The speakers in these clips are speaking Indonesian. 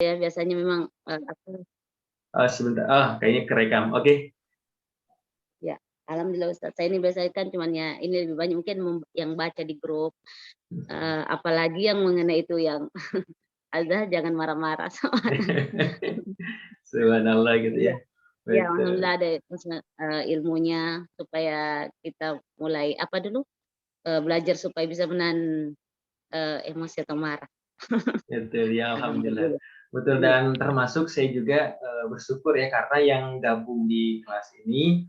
Ya biasanya memang, aku Sebentar, kayaknya kerekam. Oke. ya, alhamdulillah Ustaz, saya ini biasanya kan cuman ya ini lebih banyak mungkin yang baca di grup, apalagi yang mengenai itu yang, "Azah jangan marah-marah sama anak." Subhanallah gitu Iya ya. iya, Betul. alhamdulillah ada maksudnya, ilmunya supaya kita mulai apa dulu, belajar supaya bisa menahan, emosi atau marah. Betul, ya alhamdulillah. Alhamdulillah. Betul, Iya dan termasuk saya juga, bersyukur ya karena yang gabung di kelas ini,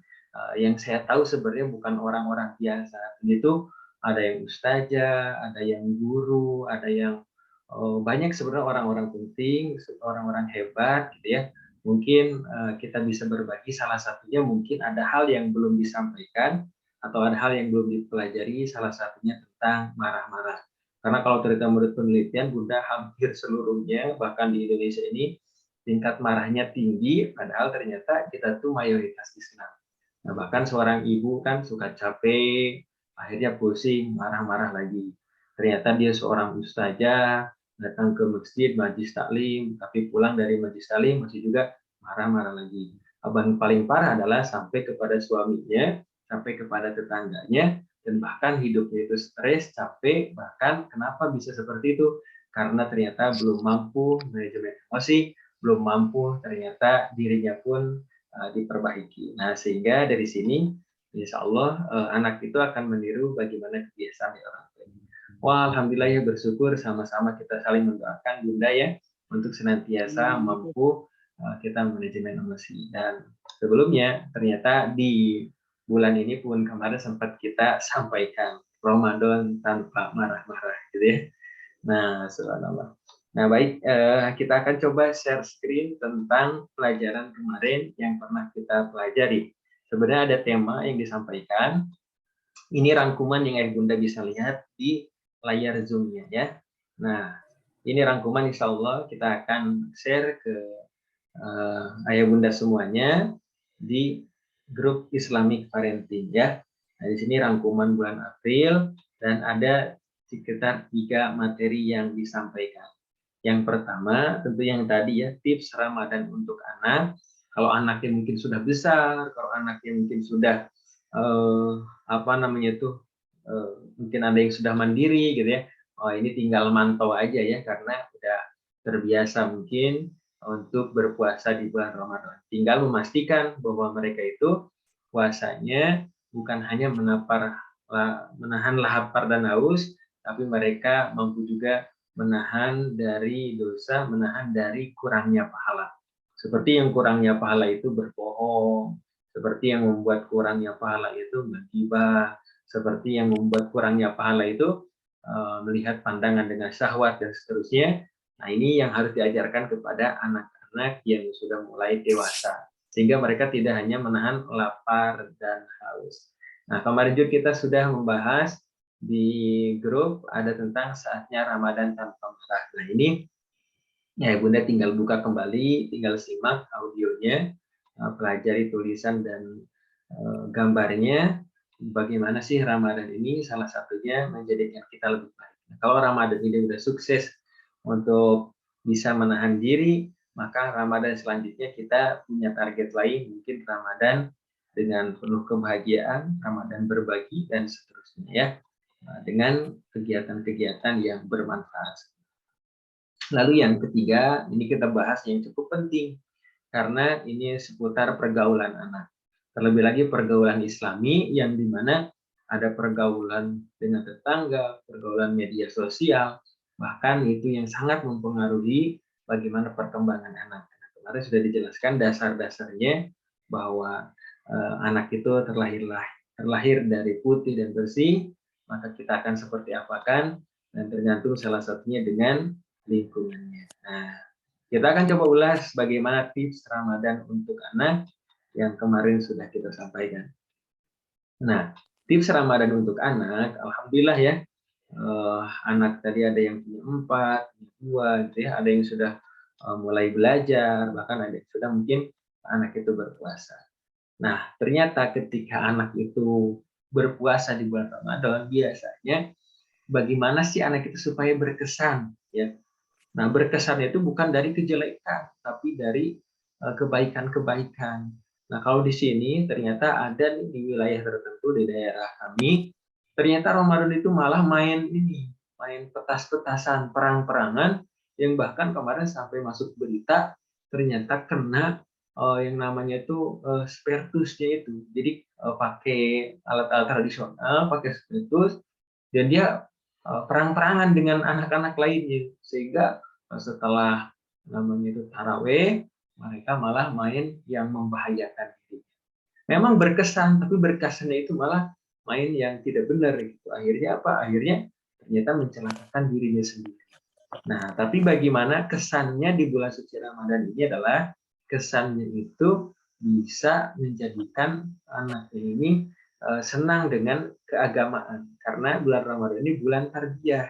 yang saya tahu sebenarnya bukan orang-orang biasa. Itu ada yang ustazah, ada yang guru, ada yang, banyak sebenarnya orang-orang penting, orang-orang hebat gitu ya. Mungkin, kita bisa berbagi salah satunya mungkin ada hal yang belum disampaikan atau ada hal yang belum dipelajari, salah satunya tentang marah-marah. Karena kalau ternyata menurut penelitian, Bunda, hampir seluruhnya, bahkan di Indonesia ini, tingkat marahnya tinggi, padahal ternyata kita tuh mayoritas Islam. Nah, bahkan seorang ibu kan suka capek, akhirnya pusing, marah-marah lagi. Ternyata dia seorang ustazah, datang ke masjid, majlis taklim, tapi pulang dari majlis taklim masih juga marah-marah lagi. Abang paling parah adalah sampai kepada suaminya, sampai kepada tetangganya, dan bahkan hidupnya itu stres, capek, bahkan kenapa bisa seperti itu? Karena ternyata belum mampu manajemen emosi, belum mampu ternyata dirinya pun diperbaiki. Nah, sehingga dari sini insya Allah anak itu akan meniru bagaimana kebiasaan dari orang tua. Wah, alhamdulillah ya, bersyukur sama-sama kita saling mendoakan Bunda ya untuk senantiasa iya. mampu kita manajemen emosi. Dan sebelumnya ternyata di bulan ini pun kemarin sempat kita sampaikan Ramadan tanpa marah-marah gitu ya. Nah, subhanallah. Nah, baik, kita akan coba share screen tentang pelajaran kemarin yang pernah kita pelajari. Sebenarnya ada tema yang disampaikan, ini rangkuman yang Ayah Bunda bisa lihat di layar Zoom-nya ya. Nah, ini rangkuman insya Allah kita akan share ke Ayah Bunda semuanya di grup Islamic Parenting ya. Nah, di sini rangkuman bulan April dan ada sekitar 3 materi yang disampaikan. Yang pertama tentu yang tadi ya, tips Ramadan untuk anak. Kalau anaknya mungkin sudah besar, kalau anaknya mungkin sudah eh, apa namanya tuh, mungkin ada yang sudah mandiri gitu ya. Oh, ini tinggal mantau aja ya karena udah terbiasa mungkin untuk berpuasa di bulan Ramadan. Tinggal memastikan bahwa mereka itu puasanya bukan hanya menahan lapar dan haus, tapi mereka mampu juga menahan dari dosa, menahan dari kurangnya pahala. Seperti yang kurangnya pahala itu berbohong, seperti yang membuat kurangnya pahala itu menggibah, seperti yang membuat kurangnya pahala itu melihat pandangan dengan syahwat dan seterusnya. Nah, ini yang harus diajarkan kepada anak-anak yang sudah mulai dewasa, sehingga mereka tidak hanya menahan lapar dan haus. Nah, kemarin juga kita sudah membahas di grup ada tentang saatnya Ramadan tanpa marah. Nah, ini ya Bunda tinggal buka kembali, tinggal simak audionya, pelajari tulisan dan gambarnya. Bagaimana sih Ramadan ini salah satunya menjadikan kita lebih baik. Nah, kalau Ramadan ini sudah sukses untuk bisa menahan diri, maka Ramadan selanjutnya kita punya target lain, mungkin Ramadan dengan penuh kebahagiaan, Ramadan berbagi dan seterusnya ya, dengan kegiatan-kegiatan yang bermanfaat. Lalu yang ketiga, ini kita bahas yang cukup penting, karena ini seputar pergaulan anak. Terlebih lagi pergaulan Islami yang dimana ada pergaulan dengan tetangga, pergaulan media sosial, bahkan itu yang sangat mempengaruhi bagaimana perkembangan anak. Kemarin sudah dijelaskan dasar-dasarnya bahwa anak itu terlahir dari putih dan bersih, maka kita akan seperti apakan, dan tergantung salah satunya dengan lingkungannya. Nah, kita akan coba ulas bagaimana tips Ramadan untuk anak yang kemarin sudah kita sampaikan. Nah, tips Ramadan untuk anak, alhamdulillah ya, anak tadi ada yang punya 4, 2, gitu ya, ada yang sudah mulai belajar, bahkan ada yang sudah mungkin anak itu berpuasa. Nah, ternyata ketika anak itu berpuasa di bulan Ramadan, biasanya bagaimana sih anak itu supaya berkesan, ya? Nah, berkesannya itu bukan dari kejelekan, tapi dari kebaikan-kebaikan. Nah, kalau di sini ternyata ada nih di wilayah tertentu di daerah kami, ternyata Ramadan itu malah main petas-petasan, perang-perangan, yang bahkan kemarin sampai masuk berita, ternyata kena yang namanya itu spertusnya itu. Jadi pakai alat-alat tradisional, pakai spertus, dan dia perang-perangan dengan anak-anak lainnya, sehingga setelah namanya itu taraweh, mereka malah main yang membahayakan diri. Memang berkesan, tapi berkesannya itu malah main yang tidak benar gitu. Akhirnya apa? Akhirnya ternyata mencelakakan dirinya sendiri. Nah, tapi bagaimana kesannya di bulan suci Ramadan ini adalah kesannya itu bisa menjadikan anak ini senang dengan keagamaan, karena bulan Ramadan ini bulan tarbiyah.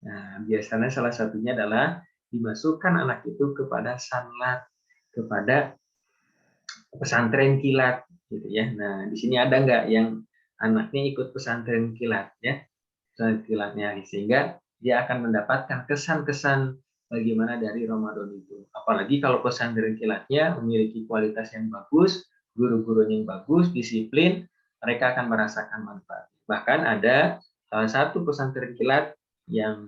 Nah, biasanya salah satunya adalah dimasukkan anak itu kepada sanlat, kepada pesantren kilat, gitu ya. Nah, di sini ada nggak yang anaknya ikut pesantren kilat, ya? Pesantren kilatnya, sehingga dia akan mendapatkan kesan-kesan bagaimana dari Ramadan itu. Apalagi kalau pesantren kilatnya memiliki kualitas yang bagus, guru-gurunya yang bagus, disiplin, mereka akan merasakan manfaat. Bahkan ada salah satu pesantren kilat yang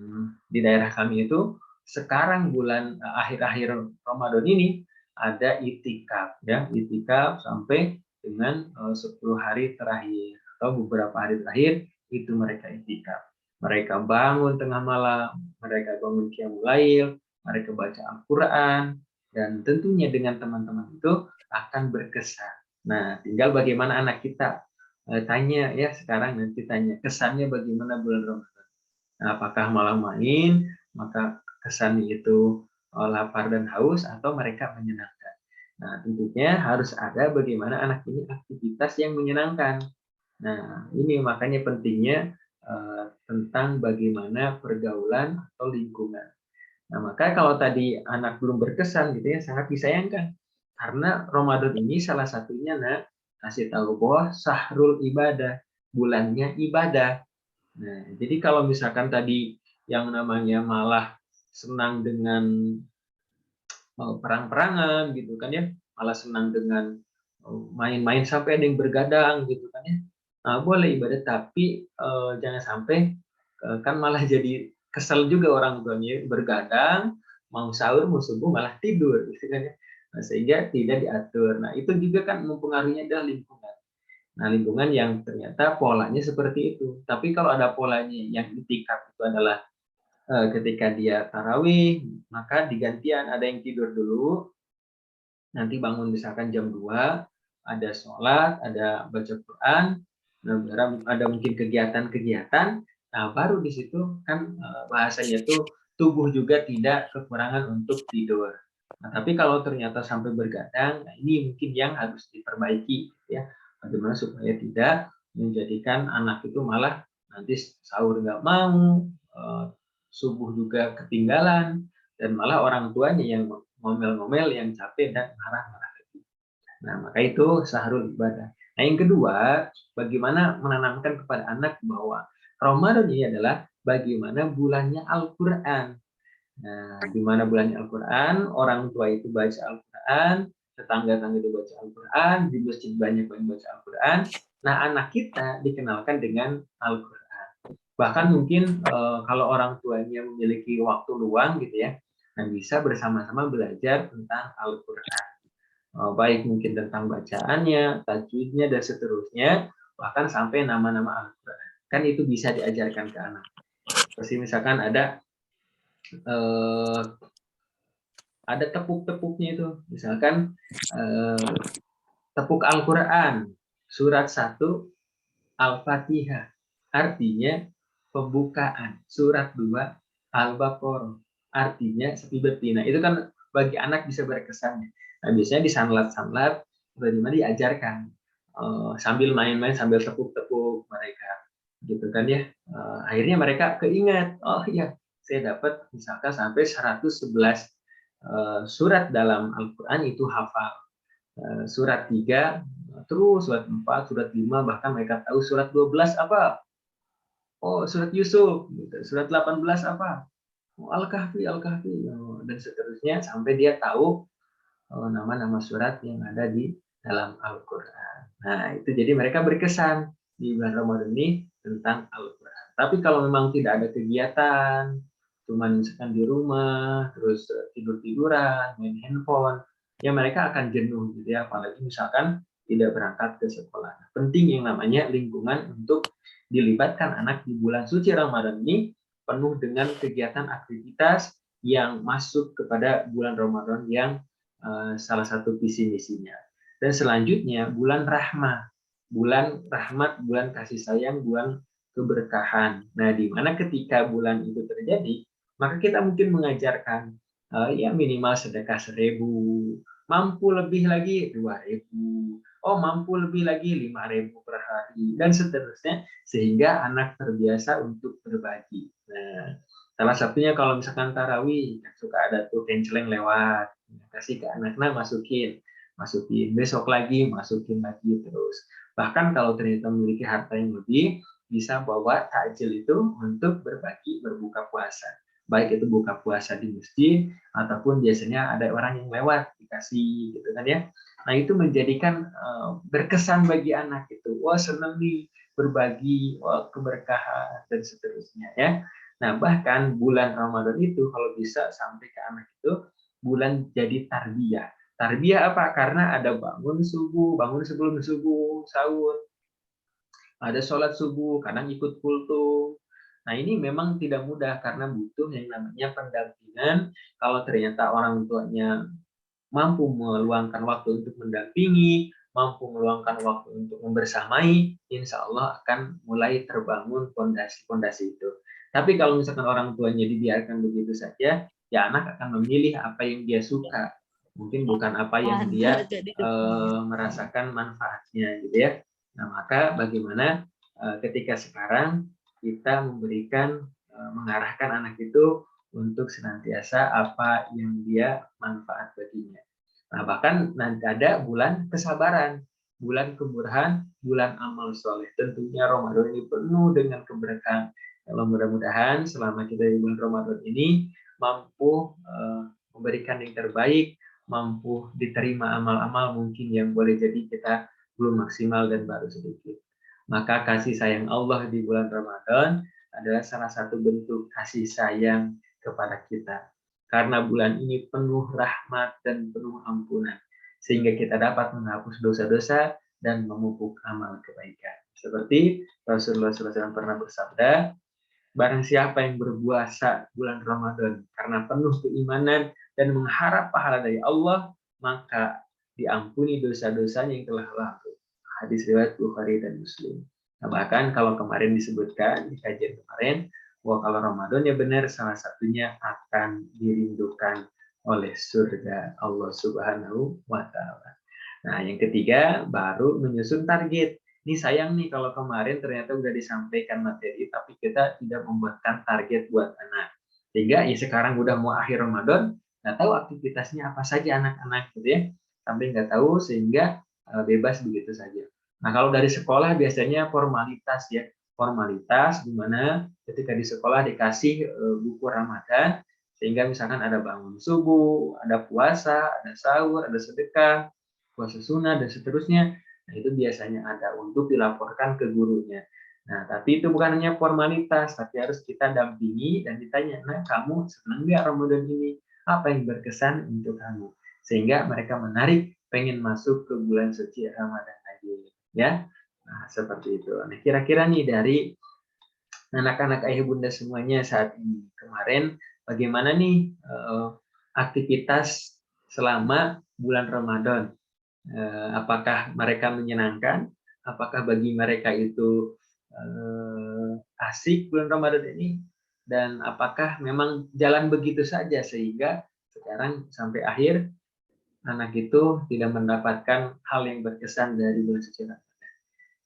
di daerah kami itu, sekarang bulan akhir-akhir Ramadan ini ada itikaf, ya, itikaf sampai dengan 10 hari terakhir atau beberapa hari terakhir itu mereka itikaf. Mereka bangun tengah malam, mereka bangun qiyamul lail, mereka baca Al-Quran, dan tentunya dengan teman-teman itu akan berkesan. Nah, tinggal bagaimana anak kita tanya, ya, sekarang nanti tanya kesannya bagaimana bulan Ramadan. Nah, apakah malah main, maka kesannya itu lapar dan haus, atau mereka menyenangkan. Nah, tentunya harus ada bagaimana anak ini aktivitas yang menyenangkan. Nah, ini makanya pentingnya tentang bagaimana pergaulan atau lingkungan. Nah, maka kalau tadi anak belum berkesan gitu ya, sangat disayangkan. Karena Ramadan ini salah satunya, nak, kasih tahu bahwa sahrul ibadah, bulannya ibadah. Nah, jadi kalau misalkan tadi yang namanya malah senang dengan perang-perangan gitu kan ya, malah senang dengan main-main sampai ada yang bergadang gitu kan ya. Nah, boleh ibadah, tapi jangan sampai kan malah jadi kesel juga orang tuanya, bergadang, mau sahur, mau subuh malah tidur gitu kan ya. Nah, sehingga tidak diatur. Nah, itu juga kan mempengaruhinya adalah lingkungan. Nah, lingkungan yang ternyata polanya seperti itu. Tapi kalau ada polanya yang itikaf itu adalah ketika dia tarawih, maka digantian, ada yang tidur dulu, nanti bangun misalkan jam 2, ada sholat, ada baca Quran, ada mungkin kegiatan-kegiatan, nah baru di situ kan bahasanya itu tubuh juga tidak kekurangan untuk tidur. Nah, tapi kalau ternyata sampai bergadang, nah ini mungkin yang harus diperbaiki, ya. Bagaimana supaya tidak menjadikan anak itu malah nanti sahur nggak mau, subuh juga ketinggalan, dan malah orang tuanya yang ngomel-ngomel, yang capek dan marah-marah lagi. Nah, maka itu sahrul ibadah. Nah, yang kedua, bagaimana menanamkan kepada anak bahwa Ramadan ini adalah bagaimana bulannya Al-Quran. Nah, di mana bulannya Al-Quran, orang tua itu baca Al-Quran, tetangga-tetangga itu baca Al-Quran, di masjid banyak yang baca Al-Quran. Nah, anak kita dikenalkan dengan Al-Quran. Bahkan mungkin kalau orang tuanya memiliki waktu luang gitu ya, nah bisa bersama-sama belajar tentang Al-Quran. Baik mungkin tentang bacaannya, tajwidnya, dan seterusnya, bahkan sampai nama-nama Al-Quran. Kan itu bisa diajarkan ke anak. Terus misalkan ada tepuk-tepuknya itu. Misalkan tepuk Al-Quran, surat 1, Al-Fatihah. Artinya pembukaan. Surat 2, Al-Baqarah. Artinya sepi betina. Itu kan bagi anak bisa berkesan. Nah, biasanya di sanlat-sanlat, bagaimana diajarkan. Sambil main-main, sambil tepuk-tepuk mereka. Gitu kan ya. Akhirnya mereka keingat, oh iya, saya dapat misalkan sampai 111 surat dalam Al-Quran itu hafal. Surat 3, terus surat 4, surat 5, bahkan mereka tahu surat 12 apa. Oh, surat Yusuf, gitu. Surat 18 apa? Al-Kahfi, Al-Kahfi, dan seterusnya sampai dia tahu nama-nama surat yang ada di dalam Al-Quran. Nah, itu jadi mereka berkesan di bulan Ramadan ini tentang Al-Quran. Tapi kalau memang tidak ada kegiatan, cuman misalkan di rumah, terus tidur-tiduran, main handphone, ya mereka akan jenuh gitu ya, apalagi misalkan tidak berangkat ke sekolah. Penting yang namanya lingkungan untuk dilibatkan anak di bulan suci Ramadan ini penuh dengan kegiatan aktivitas yang masuk kepada bulan Ramadan yang salah satu visi misinya. Dan selanjutnya bulan rahmah, bulan rahmat, bulan kasih sayang, bulan keberkahan. Nah, di mana ketika bulan itu terjadi, maka kita mungkin mengajarkan ya minimal sedekah 1.000, mampu lebih lagi 2.000, oh mampu lebih lagi 5.000 per hari, dan seterusnya, sehingga anak terbiasa untuk berbagi. Nah, salah satunya kalau misalkan tarawih, suka ada tuh kenceleng lewat, kasih ke anak-anak, masukin besok lagi, masukin lagi terus. Bahkan kalau ternyata memiliki harta yang lebih, bisa bawa takjil itu untuk berbagi berbuka puasa. Baik itu buka puasa di masjid ataupun biasanya ada orang yang lewat dikasih gitu kan ya. Nah, itu menjadikan berkesan bagi anak itu. Wah, senang nih berbagi, wah keberkahan dan seterusnya ya. Nah, bahkan bulan Ramadan itu kalau bisa sampai ke anak itu bulan jadi tarbiyah. Tarbiyah apa? Karena ada bangun subuh, bangun sebelum subuh, sahur, ada sholat subuh, kadang ikut kultum. Nah, ini memang tidak mudah karena butuh yang namanya pendampingan. Kalau ternyata orang tuanya mampu meluangkan waktu untuk mendampingi, mampu meluangkan waktu untuk membersamai, insya Allah akan mulai terbangun fondasi-fondasi itu. Tapi kalau misalkan orang tuanya dibiarkan begitu saja, ya anak akan memilih apa yang dia suka, mungkin bukan apa yang dia merasakan manfaatnya, gitu ya. Nah, maka bagaimana ketika sekarang kita memberikan, mengarahkan anak itu untuk senantiasa apa yang dia manfaat baginya. Nah, bahkan nanti ada bulan kesabaran, bulan kemurahan, bulan amal soleh. Tentunya Ramadan ini penuh dengan keberkahan. Kalau mudah-mudahan selama kita di bulan Ramadan ini mampu memberikan yang terbaik, mampu diterima amal-amal mungkin yang boleh jadi kita belum maksimal dan baru sedikit. Maka kasih sayang Allah di bulan Ramadan adalah salah satu bentuk kasih sayang kepada kita. Karena bulan ini penuh rahmat dan penuh ampunan, sehingga kita dapat menghapus dosa-dosa dan memupuk amal kebaikan. Seperti Rasulullah SAW pernah bersabda, barang siapa yang berpuasa bulan Ramadan karena penuh keimanan dan mengharap pahala dari Allah, maka diampuni dosa-dosanya yang telah lalu. Hadis riwayat Bukhari dan Muslim. Nah, bahkan kalau kemarin disebutkan di kajian kemarin, bahwa kalau Ramadan ya benar salah satunya akan dirindukan oleh surga Allah Subhanahu wa Ta'ala. Nah, yang ketiga baru menyusun target. Ini sayang nih kalau kemarin ternyata udah disampaikan materi, tapi kita tidak membuatkan target buat anak. Sehingga ya sekarang udah mau akhir Ramadan, nggak tahu aktivitasnya apa saja anak-anak gitu ya. Sampai nggak tahu sehingga bebas begitu saja. Nah, kalau dari sekolah biasanya formalitas ya. Formalitas di mana ketika di sekolah dikasih buku Ramadan, sehingga misalkan ada bangun subuh, ada puasa, ada sahur, ada sedekah, puasa sunnah, dan seterusnya. Nah, itu biasanya ada untuk dilaporkan ke gurunya. Nah, tapi itu bukan hanya formalitas, tapi harus kita dampingi dan ditanya, nah kamu senang nggak Ramadan ini? Apa yang berkesan untuk kamu? Sehingga mereka menarik, pengen masuk ke bulan suci Ramadan lagi. Ya, nah seperti itu. Nah, kira-kira nih dari anak-anak ayah bunda semuanya saat ini, kemarin bagaimana nih aktivitas selama bulan Ramadan? Apakah mereka menyenangkan? Apakah bagi mereka itu asik bulan Ramadan ini? Dan apakah memang jalan begitu saja sehingga sekarang sampai akhir anak itu tidak mendapatkan hal yang berkesan dari bulan suci Ramadan?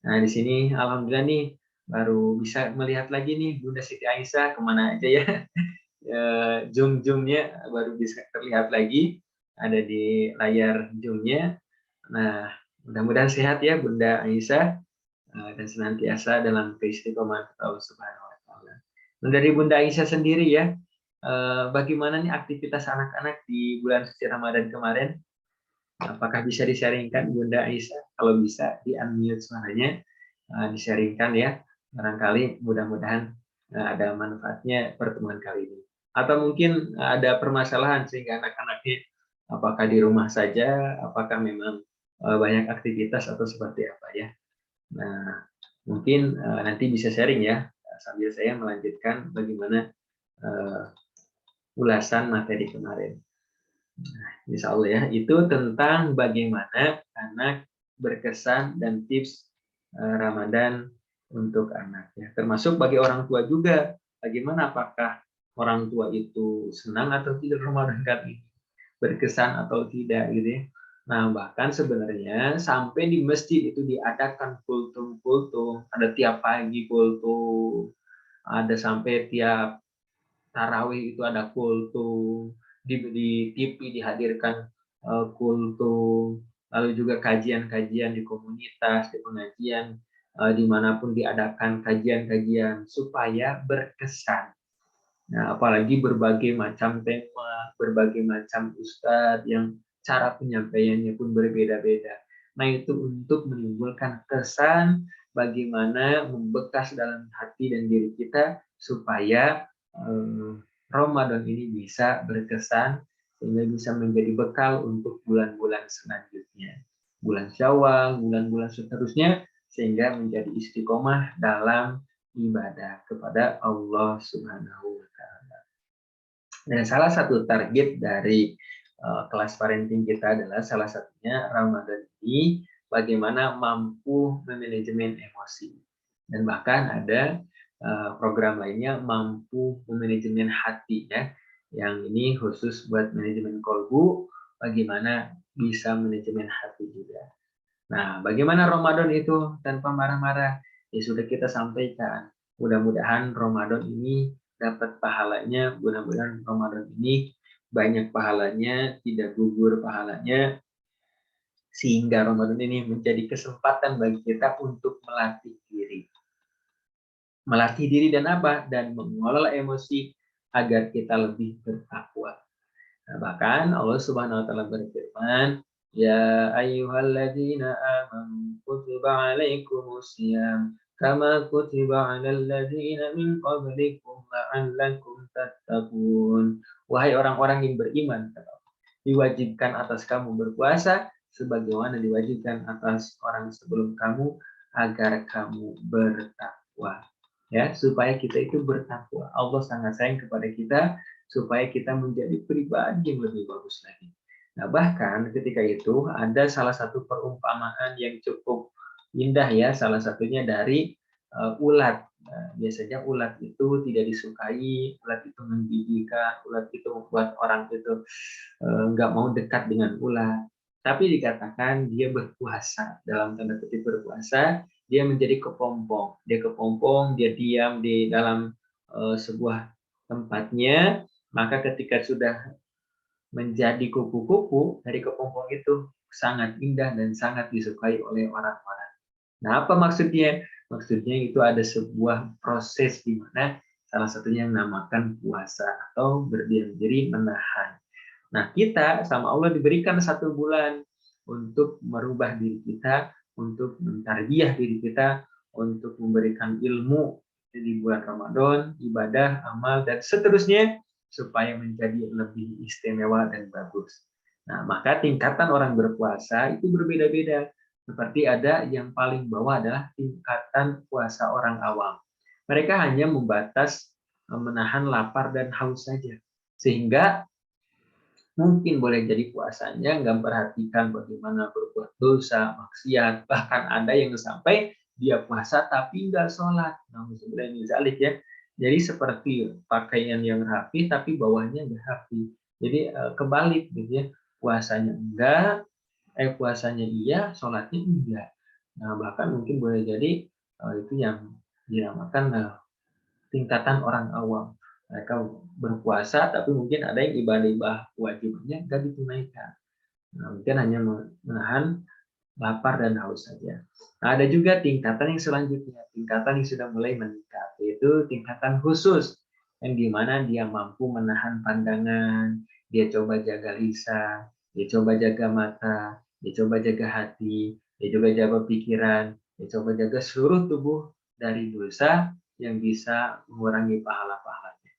Nah, di sini alhamdulillah nih baru bisa melihat lagi nih Bunda Siti Aisyah kemana aja ya. Zoom-zoomnya baru bisa terlihat lagi ada di layar zoomnya. Nah, mudah-mudahan sehat ya Bunda Aisyah dan senantiasa dalam keistiqomahan Allah Subhanahu wa Ta'ala. Dan dari Bunda Aisyah sendiri ya, bagaimana nih aktivitas anak-anak di bulan suci Ramadan kemarin? Apakah bisa di-sharingkan Bunda Aisyah? Kalau bisa di-unmute suaranya, di-sharingkan ya. Barangkali mudah-mudahan ada manfaatnya pertemuan kali ini. Atau mungkin ada permasalahan sehingga anak-anaknya apakah di rumah saja, apakah memang banyak aktivitas atau seperti apa ya. Nah, mungkin nanti bisa sharing ya, sambil saya melanjutkan bagaimana ulasan materi kemarin. Nah, insya Allah ya, itu tentang bagaimana anak berkesan dan tips Ramadan untuk anak ya. Termasuk bagi orang tua juga, bagaimana apakah orang tua itu senang atau tidak Ramadan kali ini, berkesan atau tidak gitu ya. Nah, bahkan sebenarnya sampai di masjid itu diadakan kultum-kultum, ada tiap pagi kultum, ada sampai tiap tarawih itu ada kultum, di TV dihadirkan kultum, lalu juga kajian-kajian di komunitas, di pengajian, dimanapun diadakan kajian-kajian supaya berkesan. Nah, apalagi berbagai macam tema, berbagai macam ustadz yang cara penyampaiannya pun berbeda-beda. Nah, itu untuk menimbulkan kesan bagaimana membekas dalam hati dan diri kita supaya Ramadan ini bisa berkesan sehingga bisa menjadi bekal untuk bulan-bulan selanjutnya. Bulan Syawal, bulan-bulan seterusnya sehingga menjadi istiqomah dalam ibadah kepada Allah Subhanahu wa taala. Dan salah satu target dari kelas parenting kita adalah salah satunya Ramadan ini bagaimana mampu memanajemen emosi. Dan bahkan ada program lainnya mampu memanajemen hati ya. Yang ini khusus buat manajemen kolbu, bagaimana bisa manajemen hati juga. Nah, bagaimana Ramadan itu tanpa marah-marah? Ya sudah kita sampaikan. Mudah-mudahan Ramadan ini dapat pahalanya, mudah-mudahan Ramadan ini banyak pahalanya, tidak gugur pahalanya, sehingga Ramadan ini menjadi kesempatan bagi kita untuk melatih diri. Melatih diri dan apa? Dan mengelola emosi agar kita lebih bertakwa. Nah, bahkan Allah Subhanahu wa taala berfirman, "Ya ayyuhalladzina amanu kutiba 'alaikumusiyam kama kutiba 'alal ladzina min qablikum la'allakum tattaqun." Wahai orang-orang yang beriman, diwajibkan atas kamu berpuasa sebagaimana diwajibkan atas orang sebelum kamu agar kamu bertakwa. Ya, supaya kita itu bertakwa. Allah sangat sayang kepada kita supaya kita menjadi pribadi yang lebih bagus lagi. Nah, bahkan ketika itu ada salah satu perumpamaan yang cukup indah ya, salah satunya dari ulat. Nah, biasanya ulat itu tidak disukai, ulat itu menjijikan, ulat itu membuat orang itu nggak mau dekat dengan ulat. Tapi dikatakan dia berpuasa, dalam tanda kutip berpuasa, dia menjadi kepompong. Dia kepompong, dia diam di dalam sebuah tempatnya, maka ketika sudah menjadi kupu-kupu dari kepompong itu sangat indah dan sangat disukai oleh orang-orang. Nah, apa maksudnya? Maksudnya itu ada sebuah proses di mana salah satunya yang namakan puasa atau berdiam diri menahan. Nah, kita sama Allah diberikan 1 bulan untuk merubah diri kita, untuk mentarbiyah diri kita, untuk memberikan ilmu di bulan Ramadan, ibadah, amal, dan seterusnya supaya menjadi lebih istimewa dan bagus. Nah, maka tingkatan orang berpuasa itu berbeda-beda. Seperti ada yang paling bawah adalah tingkatan puasa orang awam. Mereka hanya membatas menahan lapar dan haus saja. Sehingga mungkin boleh jadi puasanya nggak perhatikan bagaimana berbuat dosa, maksiat, bahkan ada yang sampai dia puasa tapi nggak sholat. Namun sebenarnya ya. Jadi seperti pakaian yang rapi tapi bawahnya nggak rapi. Jadi kebalik gitu ya. Puasanya enggak, puasanya iya, sholatnya enggak. Nah, bahkan mungkin boleh jadi itu yang dinamakan tingkatan orang awam. Mereka berpuasa, tapi mungkin ada yang ibadah wajibnya nggak ditunaikan. Nah, mungkin hanya menahan lapar dan haus saja. Nah, ada juga tingkatan yang selanjutnya, tingkatan yang sudah mulai meningkat, yaitu tingkatan khusus. yang dimana dia mampu menahan pandangan, dia coba jaga lisan, dia coba jaga mata, dia coba jaga hati, dia coba jaga pikiran, dia coba jaga seluruh tubuh dari dosa yang bisa mengurangi pahala-pahalanya.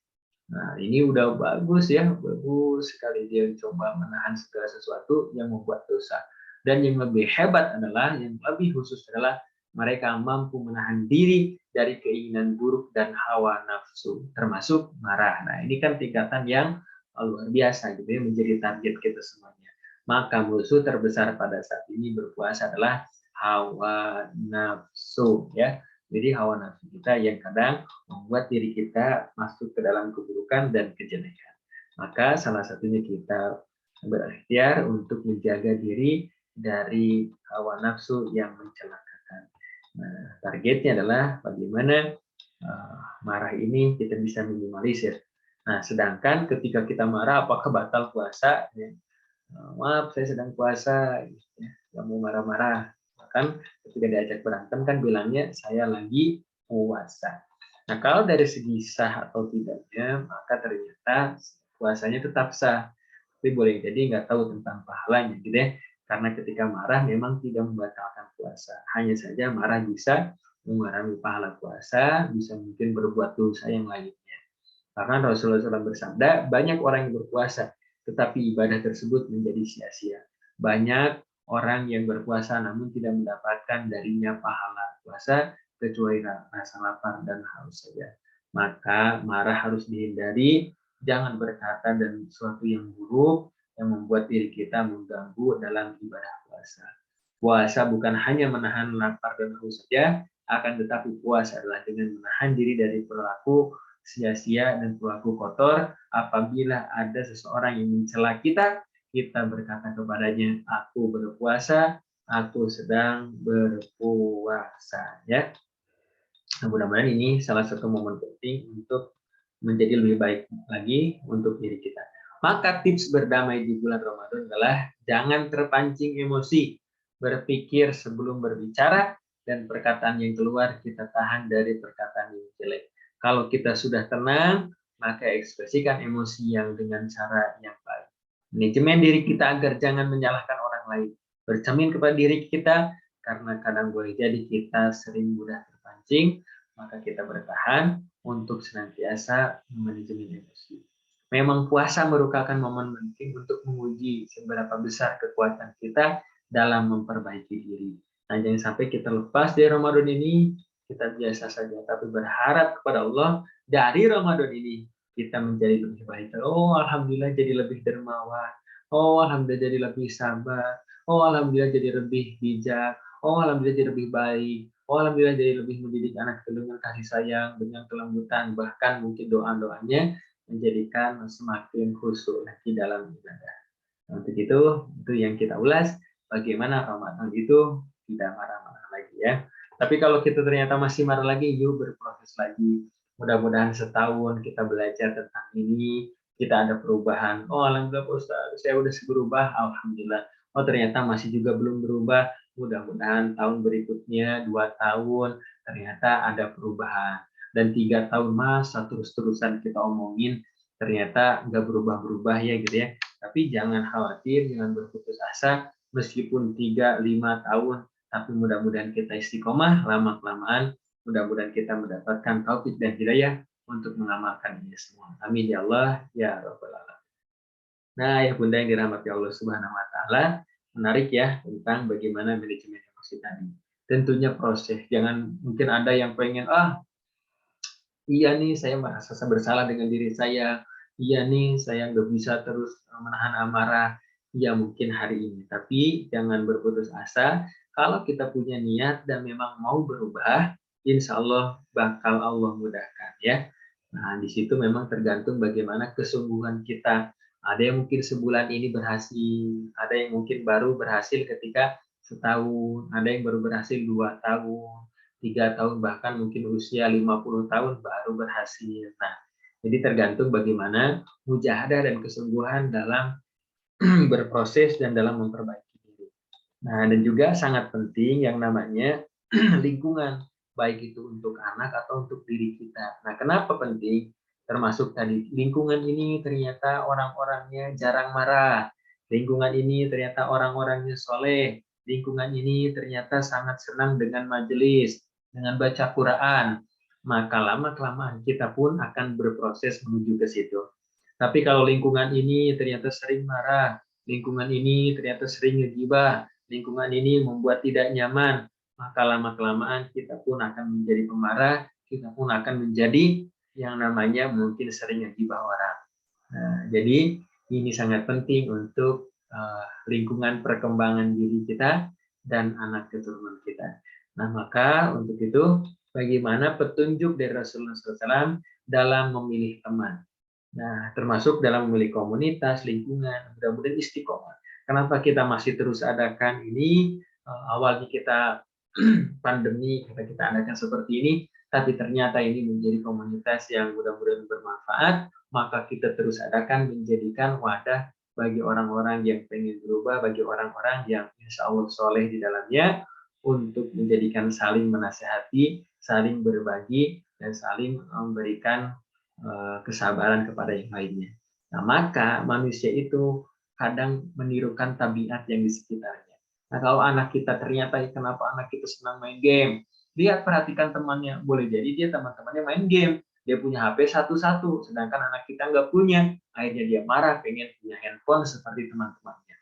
Nah, ini udah bagus ya, bagus sekali dia coba menahan segala sesuatu yang membuat dosa. Dan yang lebih hebat adalah, yang lebih khusus adalah mereka mampu menahan diri dari keinginan buruk dan hawa nafsu, termasuk marah. Nah, ini kan tingkatan yang luar biasa gitu ya, menjadi target kita semuanya. Maka musuh terbesar pada saat ini berpuasa adalah hawa nafsu ya. Jadi hawa nafsu kita yang kadang membuat diri kita masuk ke dalam keburukan dan kejelekan. Maka salah satunya kita berikhtiar untuk menjaga diri dari hawa nafsu yang mencelakakan. Nah, targetnya adalah bagaimana marah ini kita bisa minimalisir. Nah, sedangkan ketika kita marah, apakah batal puasa? Ya, maaf, saya sedang puasa, ya, nggak mau marah-marah. Bahkan ketika diajak berantem kan bilangnya saya lagi puasa. Nah, kalau dari segi sah atau tidaknya, maka ternyata puasanya tetap sah. Tapi boleh jadi nggak tahu tentang pahalanya, gitu ya. Karena ketika marah memang tidak membatalkan puasa. Hanya saja marah bisa mengurangi pahala puasa, bisa mungkin berbuat dosa yang lainnya. Karena Rasulullah SAW bersabda, banyak orang yang berpuasa, tetapi ibadah tersebut menjadi sia-sia. Banyak orang yang berpuasa namun tidak mendapatkan darinya pahala puasa, kecuali rasa lapar dan haus saja. Maka marah harus dihindari, jangan berkata dan sesuatu yang buruk yang membuat diri kita mengganggu dalam ibadah puasa. Puasa bukan hanya menahan lapar dan haus saja, akan tetapi puasa adalah dengan menahan diri dari perilaku sia-sia dan perilaku kotor. Apabila ada seseorang yang mencela kita, kita berkata kepadanya, aku berpuasa, aku sedang berpuasa. Ya, nah, mudah-mudahan ini salah satu momen penting untuk menjadi lebih baik lagi untuk diri kita. Maka tips berdamai di bulan Ramadan adalah jangan terpancing emosi, berpikir sebelum berbicara, dan perkataan yang keluar kita tahan dari perkataan yang jelek. Kalau kita sudah tenang, maka ekspresikan emosi yang dengan cara yang baik. Manajemen diri kita agar jangan menyalahkan orang lain. Bercermin kepada diri kita, karena kadang boleh jadi kita sering mudah terpancing, maka kita bertahan untuk senantiasa manajemen emosi. Memang puasa merupakan momen penting untuk menguji seberapa besar kekuatan kita dalam memperbaiki diri. Nah, jangan sampai kita lepas dari Ramadan ini, kita biasa saja, tapi berharap kepada Allah dari Ramadan ini kita menjadi lebih baik. Oh, alhamdulillah jadi lebih dermawan. Oh, alhamdulillah jadi lebih sabar. Oh, alhamdulillah jadi lebih bijak. Oh, alhamdulillah jadi lebih baik. Oh, alhamdulillah jadi lebih mendidik anak dengan kasih sayang, dengan kelembutan, bahkan mungkin doa-doanya menjadikan semakin khusyuk lagi dalam ibadah. Untuk itu yang kita ulas, bagaimana Ramadan itu tidak marah-marah lagi ya. Tapi kalau kita ternyata masih marah lagi, yuk berproses lagi. Mudah-mudahan setahun kita belajar tentang ini, kita ada perubahan. Oh, alhamdulillah Pak Ustaz, saya udah berubah, alhamdulillah. Oh, ternyata masih juga belum berubah. Mudah-mudahan tahun berikutnya, 2 tahun, ternyata ada perubahan. Dan 3 tahun masa terus-terusan kita omongin, ternyata nggak berubah-berubah ya gitu ya. Tapi jangan khawatir, jangan berputus asa, meskipun 3-5 tahun, tapi mudah-mudahan kita istiqomah, lama-kelamaan, mudah-mudahan kita mendapatkan taufik dan hidayah untuk mengamalkan ini semua. Amin ya Allah, ya Rabbal Alamin. Nah, ya Bunda yang dirahmati Allah Subhanahu wa Ta'ala, menarik ya tentang bagaimana manajemen emosi tadi. Tentunya proses, jangan mungkin ada yang pengen, iya nih saya merasa bersalah dengan diri saya, iya nih saya nggak bisa terus menahan amarah, iya mungkin hari ini. Tapi jangan berputus asa, kalau kita punya niat dan memang mau berubah, insya Allah bakal Allah mudahkan ya. Nah, di situ memang tergantung bagaimana kesungguhan kita. Ada yang mungkin sebulan ini berhasil, ada yang mungkin baru berhasil ketika setahun, ada yang baru berhasil 2 tahun, 3 tahun, bahkan mungkin usia 50 tahun baru berhasil. Nah, jadi tergantung bagaimana mujahadah dan kesungguhan dalam berproses dan dalam memperbaiki diri. Nah, dan juga sangat penting yang namanya lingkungan, baik itu untuk anak atau untuk diri kita. Nah, kenapa penting? Termasuk tadi, lingkungan ini ternyata orang-orangnya jarang marah, lingkungan ini ternyata orang-orangnya soleh, lingkungan ini ternyata sangat senang dengan majelis, dengan baca Quran, maka lama-kelamaan kita pun akan berproses menuju ke situ. Tapi kalau lingkungan ini ternyata sering marah, lingkungan ini ternyata sering ngegibah, lingkungan ini membuat tidak nyaman, maka lama-kelamaan kita pun akan menjadi pemarah, kita pun akan menjadi yang namanya mungkin sering ngegibah orang. Nah, jadi ini sangat penting untuk lingkungan perkembangan diri kita dan anak keturunan kita. Nah, maka untuk itu bagaimana petunjuk dari Rasulullah SAW dalam memilih teman. Nah, termasuk dalam memilih komunitas, lingkungan, mudah-mudahan istiqomah. Kenapa kita masih terus adakan ini? Awalnya kita pandemi, kita adakan seperti ini, tapi ternyata ini menjadi komunitas yang mudah-mudahan bermanfaat, maka kita terus adakan menjadikan wadah bagi orang-orang yang pengen berubah, bagi orang-orang yang insya Allah soleh di dalamnya, untuk menjadikan saling menasehati, saling berbagi, dan saling memberikan kesabaran kepada yang lainnya. Nah, maka manusia itu kadang menirukan tabiat yang di sekitarnya. Nah, kalau anak kita ternyata kenapa anak kita senang main game, lihat perhatikan temannya, boleh jadi dia teman-temannya main game, dia punya HP satu-satu, sedangkan anak kita nggak punya, akhirnya dia marah, pengen punya handphone seperti teman-temannya.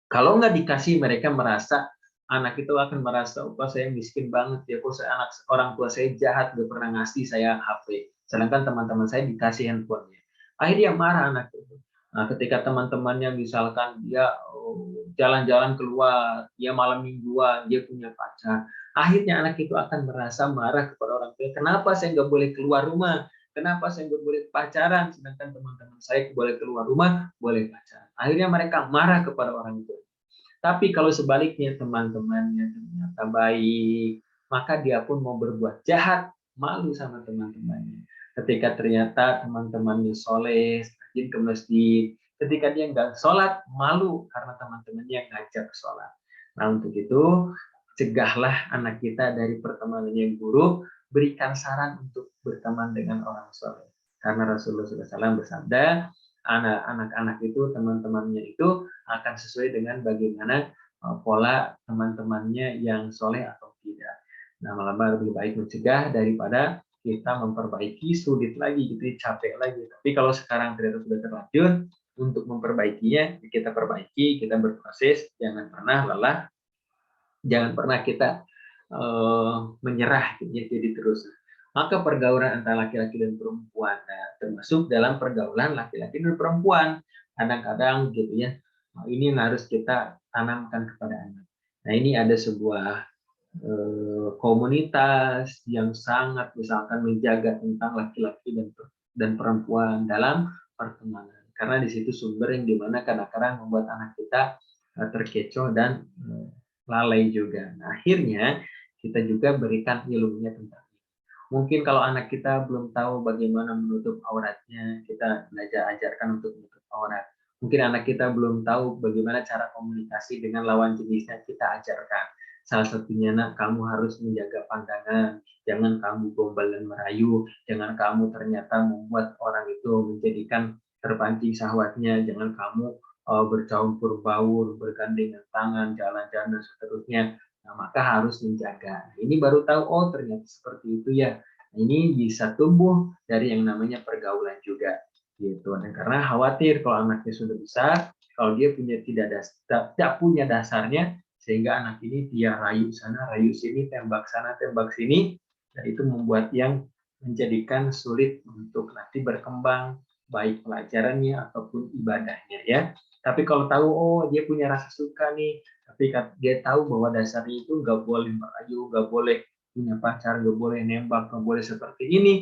Kalau nggak dikasih, mereka merasa, anak itu akan merasa, oh saya miskin banget ya, kok anak orang tua saya jahat, gak pernah ngasih saya HP, sedangkan teman-teman saya dikasih handphonenya. Akhirnya marah anak itu. Nah, ketika teman-temannya misalkan dia jalan-jalan keluar, dia malam mingguan, dia punya pacar, akhirnya anak itu akan merasa marah kepada orang tua. Kenapa saya nggak boleh keluar rumah? Kenapa saya nggak boleh pacaran? Sedangkan teman-teman saya boleh keluar rumah, boleh pacaran. Akhirnya mereka marah kepada orang tua. Tapi kalau sebaliknya teman-temannya ternyata baik, maka dia pun mau berbuat jahat, malu sama teman-temannya. Ketika ternyata teman-temannya soleh, rajin ke masjid, ketika dia nggak sholat, malu karena teman-temannya ngajak sholat. Nah, untuk itu, cegahlah anak kita dari pertemanan yang buruk, berikan saran untuk berteman dengan orang soleh. Karena Rasulullah SAW bersabda, anak-anak itu, teman-temannya itu akan sesuai dengan bagaimana pola teman-temannya yang soleh atau tidak. Nah, malah lebih baik mencegah daripada kita memperbaiki, sulit lagi gitu, capek lagi. Tapi kalau sekarang ternyata sudah terlanjur, untuk memperbaikinya, kita perbaiki, kita berproses, jangan pernah lelah, jangan pernah kita menyerah, jadi terus. Maka pergaulan antara laki-laki dan perempuan, nah, termasuk dalam pergaulan laki-laki dan perempuan, kadang-kadang gitu ya, ini yang harus kita tanamkan kepada anak. Nah, ini ada sebuah komunitas yang sangat misalkan menjaga tentang laki-laki dan perempuan dalam pertemanan, karena di situ sumber yang dimana kadang-kadang membuat anak kita terkecoh dan lalai juga. Nah, akhirnya kita juga berikan ilmunya tentang ini. Mungkin kalau anak kita belum tahu bagaimana menutup auratnya, kita belajar ajarkan untuk menutup aurat. Mungkin anak kita belum tahu bagaimana cara komunikasi dengan lawan jenisnya, kita ajarkan. Salah satunya, nak, kamu harus menjaga pandangan, jangan kamu gombal dan merayu, jangan kamu ternyata membuat orang itu menjadikan terpancing syahwatnya, jangan kamu bercampur baur, bergandengan tangan, jalan-jalan dan seterusnya. Nah, maka harus menjaga. Nah, ini baru tahu, oh ternyata seperti itu ya. Nah, ini bisa tumbuh dari yang namanya pergaulan juga, gitu. Dan karena khawatir kalau anaknya sudah besar, kalau dia punya tidak punya dasarnya, sehingga anak ini dia rayu sana, rayu sini, tembak sana, tembak sini, dan itu membuat yang menjadikan sulit untuk nanti berkembang, baik pelajarannya ataupun ibadahnya ya. Tapi kalau tahu, oh dia punya rasa suka nih, tapi dia tahu bahwa dasarnya itu nggak boleh merayu, nggak boleh punya pacar, nggak boleh nembak, nggak boleh seperti ini,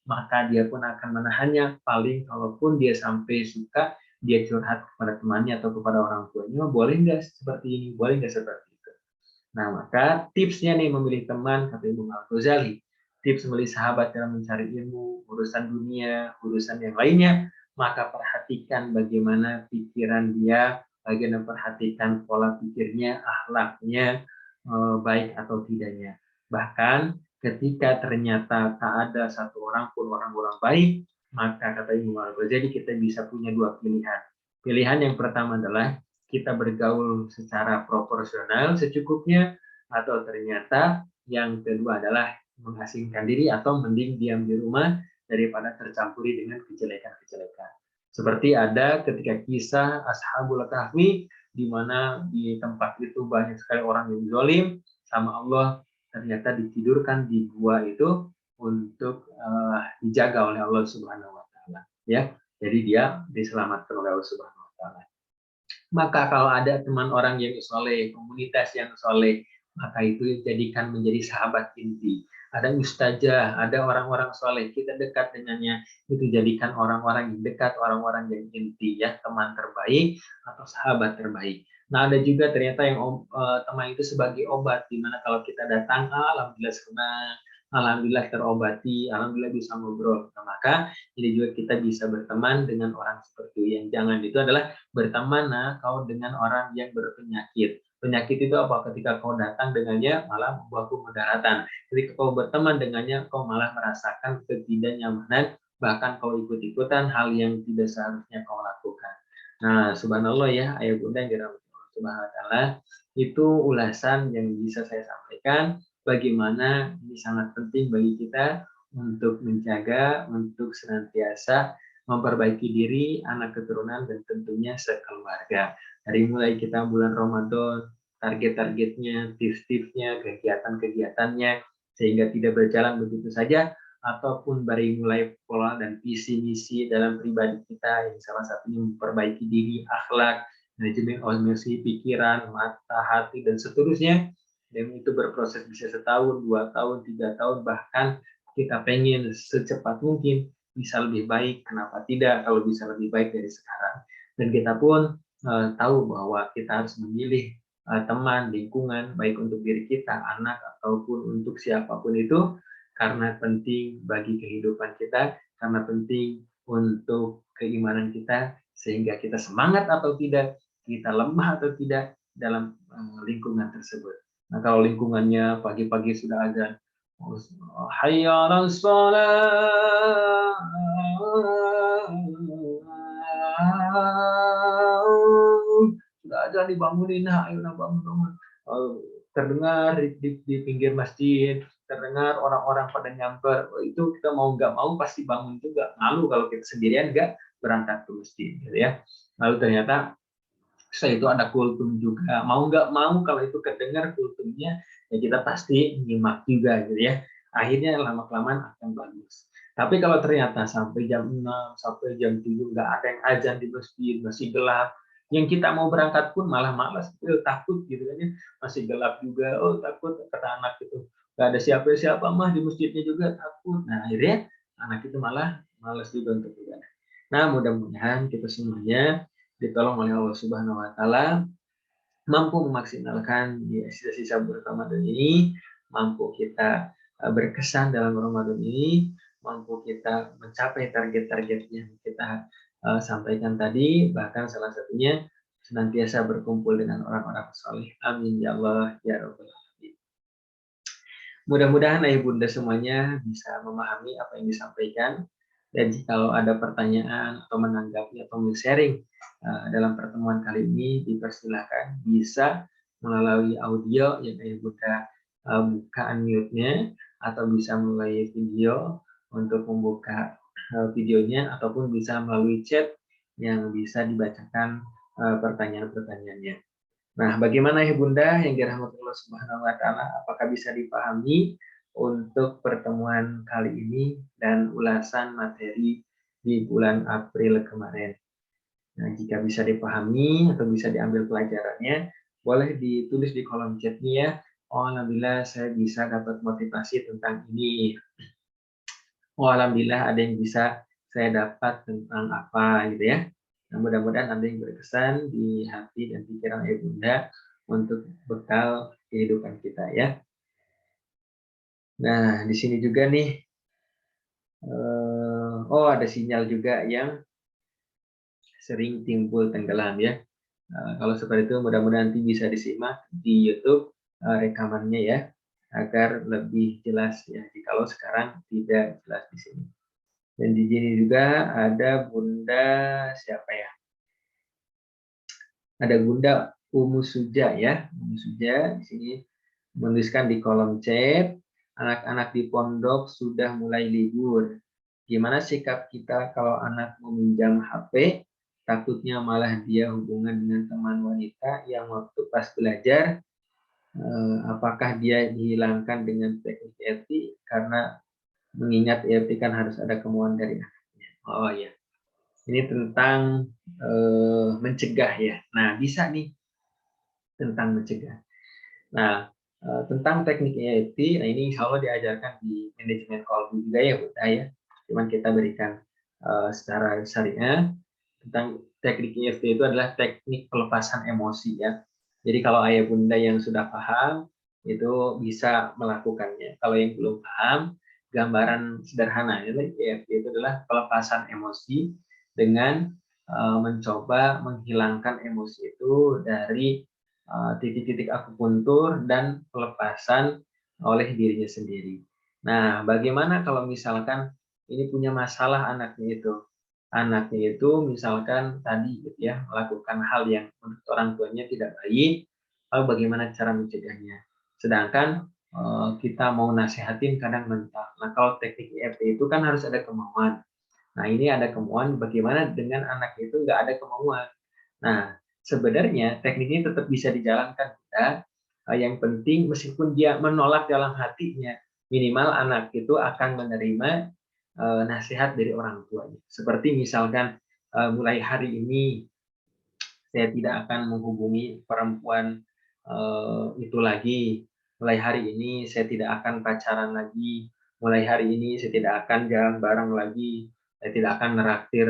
maka dia pun akan menahannya. Paling kalaupun dia sampai suka, dia curhat kepada temannya atau kepada orang tuanya, boleh nggak seperti ini, boleh nggak seperti itu. Nah, maka tipsnya nih memilih teman, kata Imam Al-Ghazali, tips memilih sahabat dalam mencari ilmu, urusan dunia, urusan yang lainnya, maka perhatikan bagaimana pikiran dia, bagaimana perhatikan pola pikirnya, akhlaknya, baik atau tidaknya. Bahkan ketika ternyata tak ada satu orang pun orang-orang baik, Maka kata Imam Al-Ghazali kita bisa punya dua pilihan. Pilihan yang pertama adalah kita bergaul secara proporsional secukupnya, atau ternyata yang kedua adalah mengasingkan diri atau mending diam di rumah daripada tercampuri dengan kejelekan-kejelekan. Seperti ada ketika kisah Ashabul Kahfi, di mana di tempat itu banyak sekali orang yang zalim sama Allah, ternyata ditidurkan di gua itu untuk dijaga oleh Allah Subhanahu wa taala, ya. Jadi dia diselamatkan oleh Allah Subhanahu wa taala. Maka kalau ada teman orang yang soleh, komunitas yang soleh, maka itu jadikan menjadi sahabat inti. Ada ustazah, ada orang-orang soleh, kita dekat dengannya, itu jadikan orang-orang yang dekat, orang-orang yang inti, ya, teman terbaik atau sahabat terbaik. Nah, ada juga ternyata yang teman itu sebagai obat, dimana kalau kita datang, alhamdulillah senang, alhamdulillah terobati, alhamdulillah bisa ngobrol. Nah, maka ini juga kita bisa berteman dengan orang seperti itu. Yang jangan itu adalah berteman kau dengan orang yang berpenyakit. Penyakit itu apa? Ketika kau datang dengannya malah membuatku mudaratan. Ketika kau berteman dengannya, kau malah merasakan ketidaknyamanan, bahkan kau ikut-ikutan hal yang tidak seharusnya kau lakukan. Nah, subhanallah ya, ayah bunda yang dirahmati Allah Subhanahu wa taala, itu ulasan yang bisa saya sampaikan bagaimana ini sangat penting bagi kita untuk menjaga, untuk senantiasa memperbaiki diri, anak keturunan, dan tentunya sekeluarga. Dari mulai kita bulan Ramadan, target-targetnya, tips-tipsnya, kegiatan-kegiatannya, sehingga tidak berjalan begitu saja, ataupun dari mulai pola dan visi misi dalam pribadi kita, yang salah satunya memperbaiki diri, akhlak, manajemen emosi, pikiran, mata, hati, dan seterusnya. Dan itu berproses bisa setahun, 2 tahun, 3 tahun, bahkan kita pengen secepat mungkin bisa lebih baik, kenapa tidak kalau bisa lebih baik dari sekarang. Dan kita pun tahu bahwa kita harus memilih teman, lingkungan, baik untuk diri kita, anak, ataupun untuk siapapun itu, karena penting bagi kehidupan kita, karena penting untuk keimanan kita, sehingga kita semangat atau tidak, kita lemah atau tidak dalam lingkungan tersebut. Nah, kalau lingkungannya pagi-pagi sudah azan, hayya 'alas shalah, sudah azan dibangunin, ayo bangun. Terdengar di pinggir masjid, terdengar orang-orang pada nyamper, itu kita mau nggak mau pasti bangun juga. Malu kalau kita sendirian nggak berangkat ke masjid, gitu ya. Lalu ternyata setelah itu ada kultum juga. Mau nggak mau kalau itu kedengar kultumnya, ya kita pasti nyimak juga, gitu ya. Akhirnya lama-kelamaan akan bagus. Tapi kalau ternyata sampai jam 6, sampai jam 7 nggak ada yang azan di masjid, masih gelap, yang kita mau berangkat pun malah malas, takut gitu kan ya, masih gelap juga, takut kata anak itu, nggak ada siapa-siapa mah di masjidnya juga takut. Nah, akhirnya anak itu malah malas juga untuk beribadah. Nah, mudah-mudahan kita semuanya ditolong oleh Allah Subhanahu wa taala, mampu memaksimalkan di sisa-sisa Ramadan ini, mampu kita berkesan dalam Ramadan ini, mampu kita mencapai target-target yang kita sampaikan tadi, bahkan salah satunya senantiasa berkumpul dengan orang-orang saleh. Amin ya Allah ya rabbal alamin. Mudah-mudahan ayah bunda semuanya bisa memahami apa yang disampaikan, dan jika ada pertanyaan atau menanggapi atau sharing dalam pertemuan kali ini, dipersilakan bisa melalui audio yang ayah bunda buka unmute-nya, atau bisa melalui video untuk membuka videonya, ataupun bisa melalui chat yang bisa dibacakan pertanyaan-pertanyaannya. Nah, bagaimana ya Bunda yang dirahmati Allah Subhanahu wa taala, apakah bisa dipahami untuk pertemuan kali ini dan ulasan materi di bulan April kemarin? Nah, jika bisa dipahami atau bisa diambil pelajarannya, boleh ditulis di kolom chat-nya ya. Oh, alhamdulillah saya bisa dapat motivasi tentang ini. Oh, alhamdulillah ada yang bisa saya dapat tentang apa gitu ya. Nah, mudah-mudahan ada yang berkesan di hati dan pikiran Ibu Bunda untuk bekal kehidupan kita ya. Nah, di sini juga nih, ada sinyal juga yang sering timbul tenggelam ya. Kalau seperti itu mudah-mudahan nanti bisa disimak di YouTube rekamannya ya, agar lebih jelas ya, jikalau sekarang tidak jelas di sini. Dan di sini juga ada Bunda siapa ya? Ada Bunda Umu Suja ya. Umu Suja di sini menuliskan di kolom chat, anak-anak di pondok sudah mulai libur. Gimana sikap kita kalau anak meminjam HP, takutnya malah dia hubungan dengan teman wanita yang waktu pas belajar, apakah dia dihilangkan dengan teknik EFT karena mengingat EFT kan harus ada kemauan dari anaknya. Oh ya, ini tentang mencegah ya. Nah, bisa nih tentang mencegah. Nah, tentang teknik EFT, nah ini insya Allah diajarkan di manajemen kolbu juga ya, Bunda ya. Cuman kita berikan secara syariah tentang teknik EFT itu adalah teknik pelepasan emosi ya. Jadi kalau ayah bunda yang sudah paham itu bisa melakukannya. Kalau yang belum paham, gambaran sederhana EFT itu adalah pelepasan emosi dengan mencoba menghilangkan emosi itu dari titik-titik akupuntur dan pelepasan oleh dirinya sendiri. Nah, bagaimana kalau misalkan ini punya masalah anaknya itu? Anaknya itu misalkan tadi gitu ya, melakukan hal yang menurut orang tuanya tidak baik, lalu bagaimana cara mencegahnya? Sedangkan kita mau nasihatin kadang mental. Nah, kalau teknik EFT itu kan harus ada kemauan. Nah, ini ada kemauan, bagaimana dengan anak itu nggak ada kemauan? Nah, sebenarnya teknik ini tetap bisa dijalankan, ya. Yang penting meskipun dia menolak dalam hatinya, minimal anak itu akan menerima nasihat dari orang tuanya. Seperti misalkan mulai hari ini saya tidak akan menghubungi perempuan itu lagi. Mulai hari ini saya tidak akan pacaran lagi. Mulai hari ini saya tidak akan jalan bareng lagi. Saya tidak akan neraktir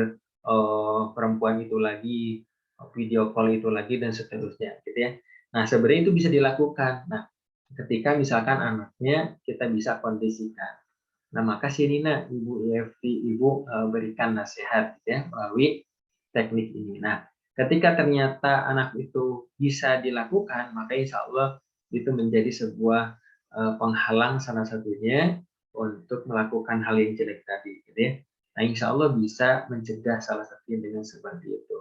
perempuan itu lagi, video call itu lagi dan seterusnya, gitu ya. Nah, sebenarnya itu bisa dilakukan. Nah, ketika misalkan anaknya kita bisa kondisikan. Nah, maka sini nak Ibu EFT, Ibu berikan nasihat ya melalui teknik ini. Nah, ketika ternyata anak itu bisa dilakukan, maka insya Allah itu menjadi sebuah penghalang salah satunya untuk melakukan hal yang jelek tadi, gitu ya. Nah, insya Allah bisa mencegah salah satunya dengan seperti itu.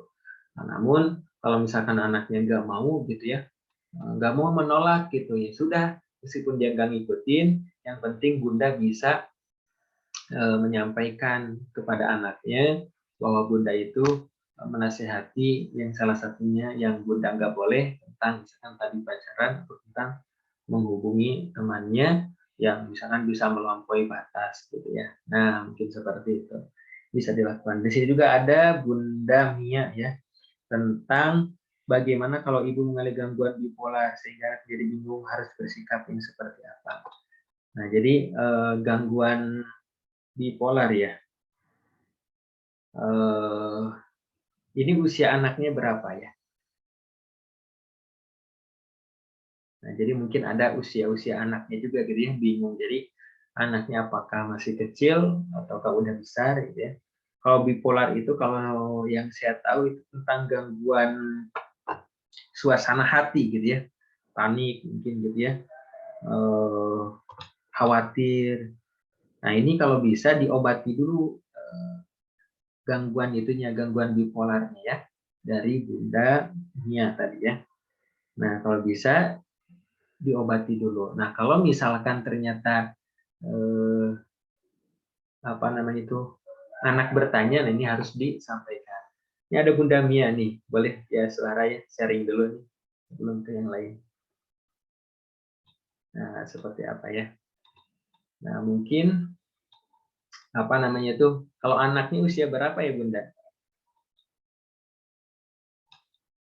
Nah, namun kalau misalkan anaknya nggak mau gitu ya, nggak mau menolak gitu ya, sudah meskipun dia nggak ngikutin, yang penting Bunda bisa menyampaikan kepada anaknya bahwa Bunda itu menasehati yang salah satunya yang Bunda nggak boleh tentang misalkan tadi pacaran atau tentang menghubungi temannya yang misalkan bisa melampaui batas gitu ya. Nah, mungkin seperti itu bisa dilakukan. Di sini juga ada Bunda Mia ya tentang bagaimana kalau ibu mengalami gangguan bipolar sehingga jadi bingung harus bersikap yang seperti apa. Nah, jadi gangguan bipolar ya. Ini usia anaknya berapa ya? Nah, jadi mungkin ada usia-usia anaknya juga gitu ya, bingung. Jadi anaknya apakah masih kecil ataukah udah besar gitu ya. Kalau bipolar itu kalau yang saya tahu itu tentang gangguan suasana hati gitu ya. Panik mungkin gitu ya. Khawatir. Nah, ini kalau bisa diobati dulu gangguan itunya, gangguan bipolarnya ya. Dari Bunda Nia tadi ya. Nah, kalau bisa diobati dulu. Nah, kalau misalkan ternyata apa namanya itu anak bertanya, nah ini harus disampaikan. Ini ada Bunda Mia nih, boleh ya suara ya sharing dulu nih sebelum ke yang lain. Nah, seperti apa ya? Nah, mungkin apa namanya itu kalau anaknya usia berapa ya Bunda?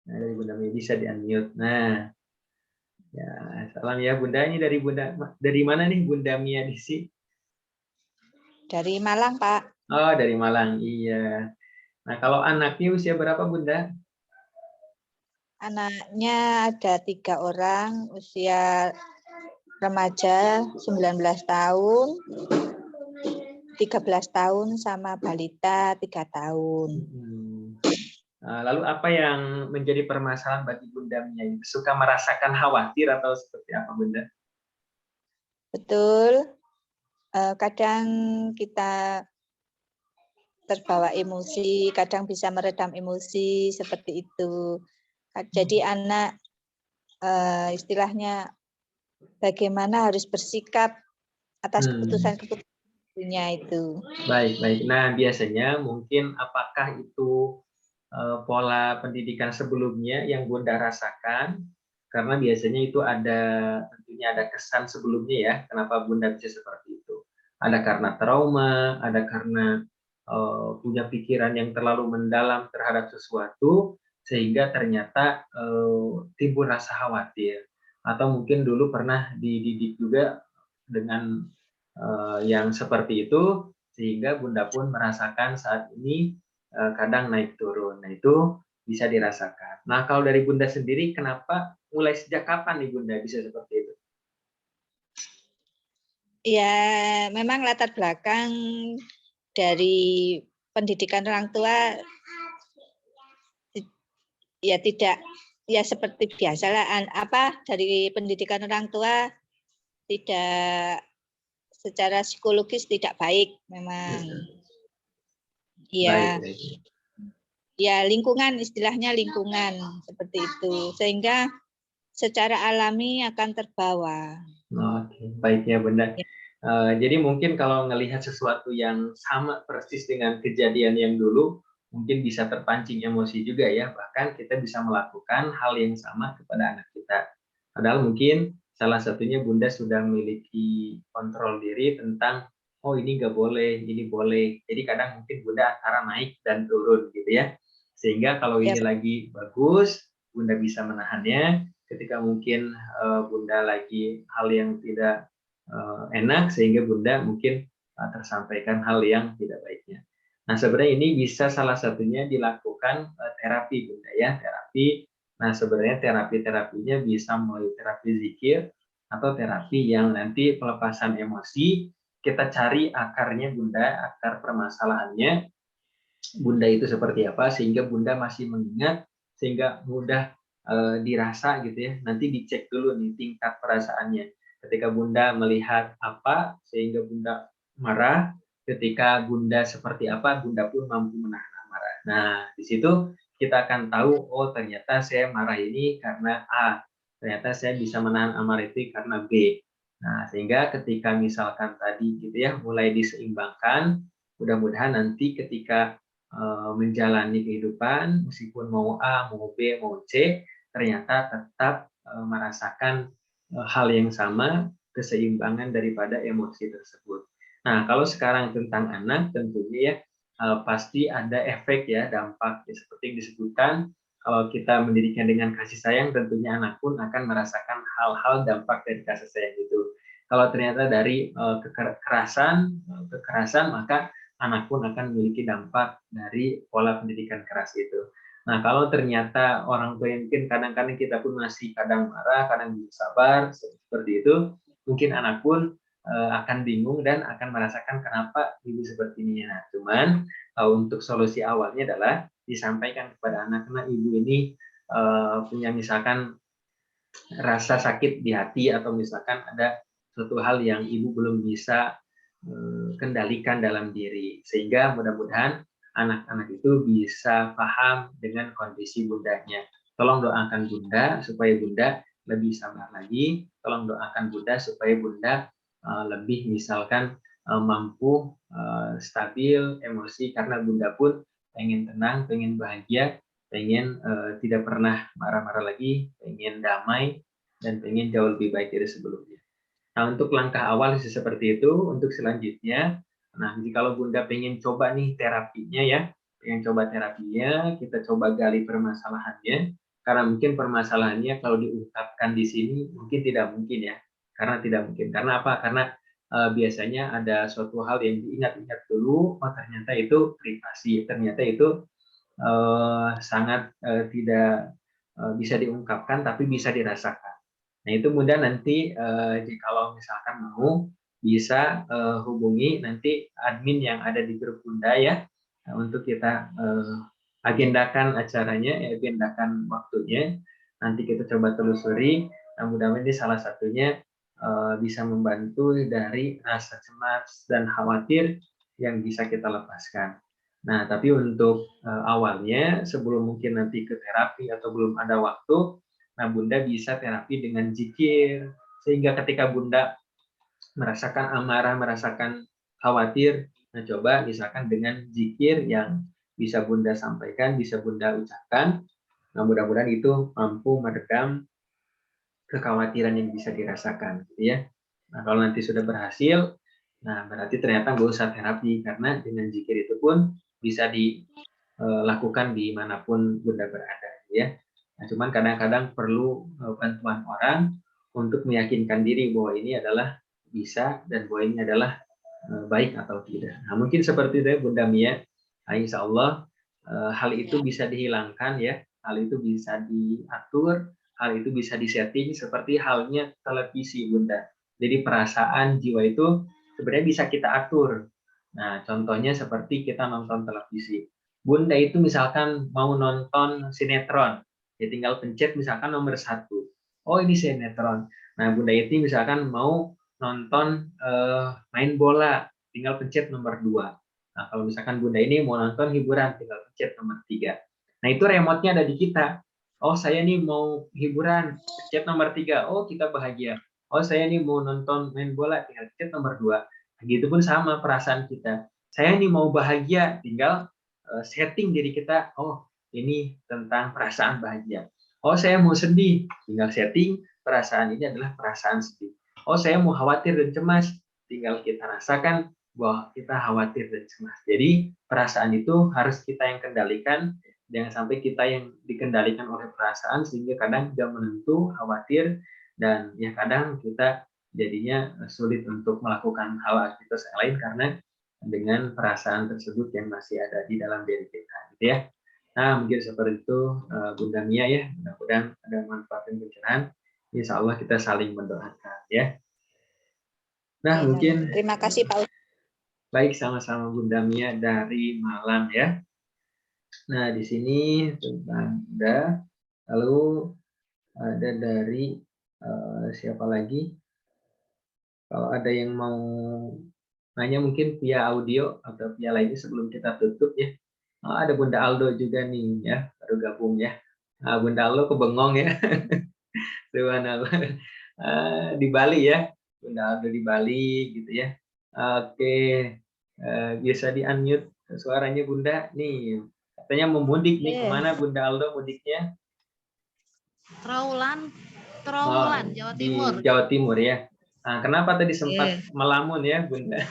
Nah, dari Bunda Mia bisa di-unmute. Nah, ya salam ya Bunda, ini dari Bunda, dari mana nih Bunda Mia di sini? Dari Malang, Pak. Oh, dari Malang, iya. Nah, kalau anaknya usia berapa Bunda? Anaknya ada 3 orang, usia remaja 19 tahun, 13 tahun, sama balita 3 tahun. Lalu apa yang menjadi permasalahan bagi Bunda Mia? Suka merasakan khawatir atau seperti apa Bunda? Betul, kadang kita terbawa emosi, kadang bisa meredam emosi seperti itu. Jadi anak istilahnya bagaimana harus bersikap atas keputusan-keputusannya itu. Baik, baik. Nah, biasanya mungkin apakah itu pola pendidikan sebelumnya yang Bunda rasakan? Karena biasanya itu tentunya ada kesan sebelumnya ya, kenapa Bunda bisa seperti itu. Ada karena trauma, ada karena punya pikiran yang terlalu mendalam terhadap sesuatu, sehingga ternyata timbul rasa khawatir. Atau mungkin dulu pernah dididik juga dengan yang seperti itu, sehingga Bunda pun merasakan saat ini kadang naik turun. Nah, itu bisa dirasakan. Nah, kalau dari Bunda sendiri, kenapa mulai sejak kapan nih Bunda bisa seperti itu? Ya, memang latar belakang dari pendidikan orang tua ya tidak ya seperti biasalah dari pendidikan orang tua tidak secara psikologis tidak baik memang. Baik, Ya, baik. ya lingkungan, istilahnya lingkungan seperti itu, sehingga secara alami akan terbawa. Oke, baik ya Bunda. Ya. Jadi mungkin kalau ngelihat sesuatu yang sama persis dengan kejadian yang dulu, mungkin bisa terpancing emosi juga ya. Bahkan kita bisa melakukan hal yang sama kepada anak kita. Padahal mungkin salah satunya Bunda sudah memiliki kontrol diri tentang, oh ini nggak boleh, ini boleh. Jadi kadang mungkin Bunda antara naik dan turun gitu ya. Sehingga kalau ini lagi bagus, Bunda bisa menahannya. Ketika mungkin Bunda lagi hal yang tidak enak, sehingga Bunda mungkin tersampaikan hal yang tidak baiknya. Nah, sebenarnya ini bisa salah satunya dilakukan terapi Bunda ya, terapi. Nah, sebenarnya terapinya bisa melalui terapi zikir atau terapi yang nanti pelepasan emosi, kita cari akarnya Bunda, akar permasalahannya Bunda itu seperti apa, sehingga Bunda masih mengingat, sehingga mudah dirasa gitu ya. Nanti dicek dulu nih tingkat perasaannya. Ketika Bunda melihat apa, sehingga Bunda marah. Ketika Bunda seperti apa, Bunda pun mampu menahan amarah. Nah, di situ kita akan tahu, oh ternyata saya marah ini karena A. Ternyata saya bisa menahan amarah itu karena B. Nah, sehingga ketika misalkan tadi gitu ya, mulai diseimbangkan, mudah-mudahan nanti ketika menjalani kehidupan, meskipun mau A, mau B, mau C, ternyata tetap merasakan hal yang sama, keseimbangan daripada emosi tersebut. Nah, kalau sekarang tentang anak, tentunya ya pasti ada efek ya, dampak ya, seperti yang disebutkan. Kalau kita mendidiknya dengan kasih sayang, tentunya anak pun akan merasakan hal-hal dampak dari kasih sayang itu. Kalau ternyata dari kekerasan, maka anak pun akan memiliki dampak dari pola pendidikan keras itu. Nah, kalau ternyata orang tua yang mungkin kadang-kadang kita pun masih kadang marah, kadang belum sabar, seperti itu, mungkin anak pun akan bingung dan akan merasakan kenapa ibu seperti ini. Nah, cuman untuk solusi awalnya adalah disampaikan kepada anak, karena ibu ini punya misalkan rasa sakit di hati, atau misalkan ada suatu hal yang ibu belum bisa kendalikan dalam diri, sehingga mudah-mudahan anak-anak itu bisa paham dengan kondisi bundanya. Tolong doakan Bunda supaya Bunda lebih sabar lagi, tolong doakan Bunda supaya Bunda lebih misalkan mampu stabil emosi, karena Bunda pun pengen tenang, pengen bahagia, pengen tidak pernah marah-marah lagi, pengen damai, dan pengen jauh lebih baik dari sebelumnya. Nah, untuk langkah awal seperti itu. Untuk selanjutnya, nah kalau Bunda pengen coba nih terapinya ya, pengen coba terapinya, kita coba gali permasalahannya, karena mungkin permasalahannya kalau diungkapkan di sini mungkin tidak mungkin ya, karena apa? Karena biasanya ada suatu hal yang diingat-ingat dulu, oh ternyata itu privasi, ternyata itu sangat tidak bisa diungkapkan, tapi bisa dirasakan. Nah, itu Bunda nanti kalau misalkan mau bisa hubungi nanti admin yang ada di grup Bunda ya, untuk kita agendakan acaranya, agendakan waktunya. Nanti kita coba telusuri. Nah, mudah-mudahan ini salah satunya bisa membantu dari rasa cemas dan khawatir yang bisa kita lepaskan. Nah, tapi untuk awalnya sebelum mungkin nanti ke terapi atau belum ada waktu, nah Bunda bisa terapi dengan zikir, sehingga ketika Bunda merasakan amarah, merasakan khawatir, nah coba misalkan dengan zikir yang bisa Bunda sampaikan, bisa Bunda ucapkan, nah mudah-mudahan itu mampu meredam kekhawatiran yang bisa dirasakan, gitu ya. Nah kalau nanti sudah berhasil, nah berarti ternyata nggak usah terapi, karena dengan zikir itu pun bisa dilakukan dimanapun Bunda berada, gitu ya. Nah cuman kadang-kadang perlu bantuan orang untuk meyakinkan diri bahwa ini adalah bisa dan bahwa ini adalah baik atau tidak. Nah mungkin seperti itu ya Bunda Mia. Nah, insya Allah hal itu bisa dihilangkan ya, hal itu bisa diatur, hal itu bisa disetting seperti halnya televisi Bunda. Jadi perasaan jiwa itu sebenarnya bisa kita atur. Nah contohnya seperti kita nonton televisi. Bunda itu misalkan mau nonton sinetron, ya tinggal pencet misalkan nomor 1. Oh ini sinetron. Nah Bunda itu misalkan mau nonton main bola, tinggal pencet nomor 2. Nah kalau misalkan Bunda ini mau nonton hiburan, tinggal pencet nomor 3. Nah itu remote-nya ada di kita. Oh saya nih mau hiburan, pencet nomor 3. Oh kita bahagia. Oh saya nih mau nonton main bola, tinggal pencet nomor 2. Begitu pun sama perasaan kita. Saya nih mau bahagia, tinggal setting diri kita. Oh ini tentang perasaan bahagia. Oh saya mau sedih, tinggal setting perasaan ini adalah perasaan sedih. Oh saya mau khawatir dan cemas, tinggal kita rasakan bahwa kita khawatir dan cemas. Jadi perasaan itu harus kita yang kendalikan, jangan sampai kita yang dikendalikan oleh perasaan sehingga kadang dia menentu, khawatir, dan ya kadang kita jadinya sulit untuk melakukan hal aktivitas yang lain karena dengan perasaan tersebut yang masih ada di dalam diri kita, gitu ya. Nah mungkin seperti itu Bunda Mia ya, mudah-mudahan ada manfaat dan pencerahan. Insya Allah kita saling mendoakan ya. Nah mungkin Terima kasih Pak Ustadz. baik, sama-sama Bunda Mia dari Malang ya. Nah di sini Bunda, lalu ada dari siapa lagi? Kalau ada yang mau nanya mungkin via audio atau via lainnya sebelum kita tutup ya. Oh, ada Bunda Aldo juga nih ya, baru gabung ya. Nah, Bunda Aldo kebengong ya. Subhanallah. Di Bali ya, Bunda Aldo di Bali gitu ya. Oke, bisa di-unmute suaranya Bunda nih. Katanya mau mudik nih, kemana Bunda Aldo mudiknya? Trawulan, Jawa Di Timur. Jawa Timur ya. Nah, kenapa tadi sempat melamun ya Bunda?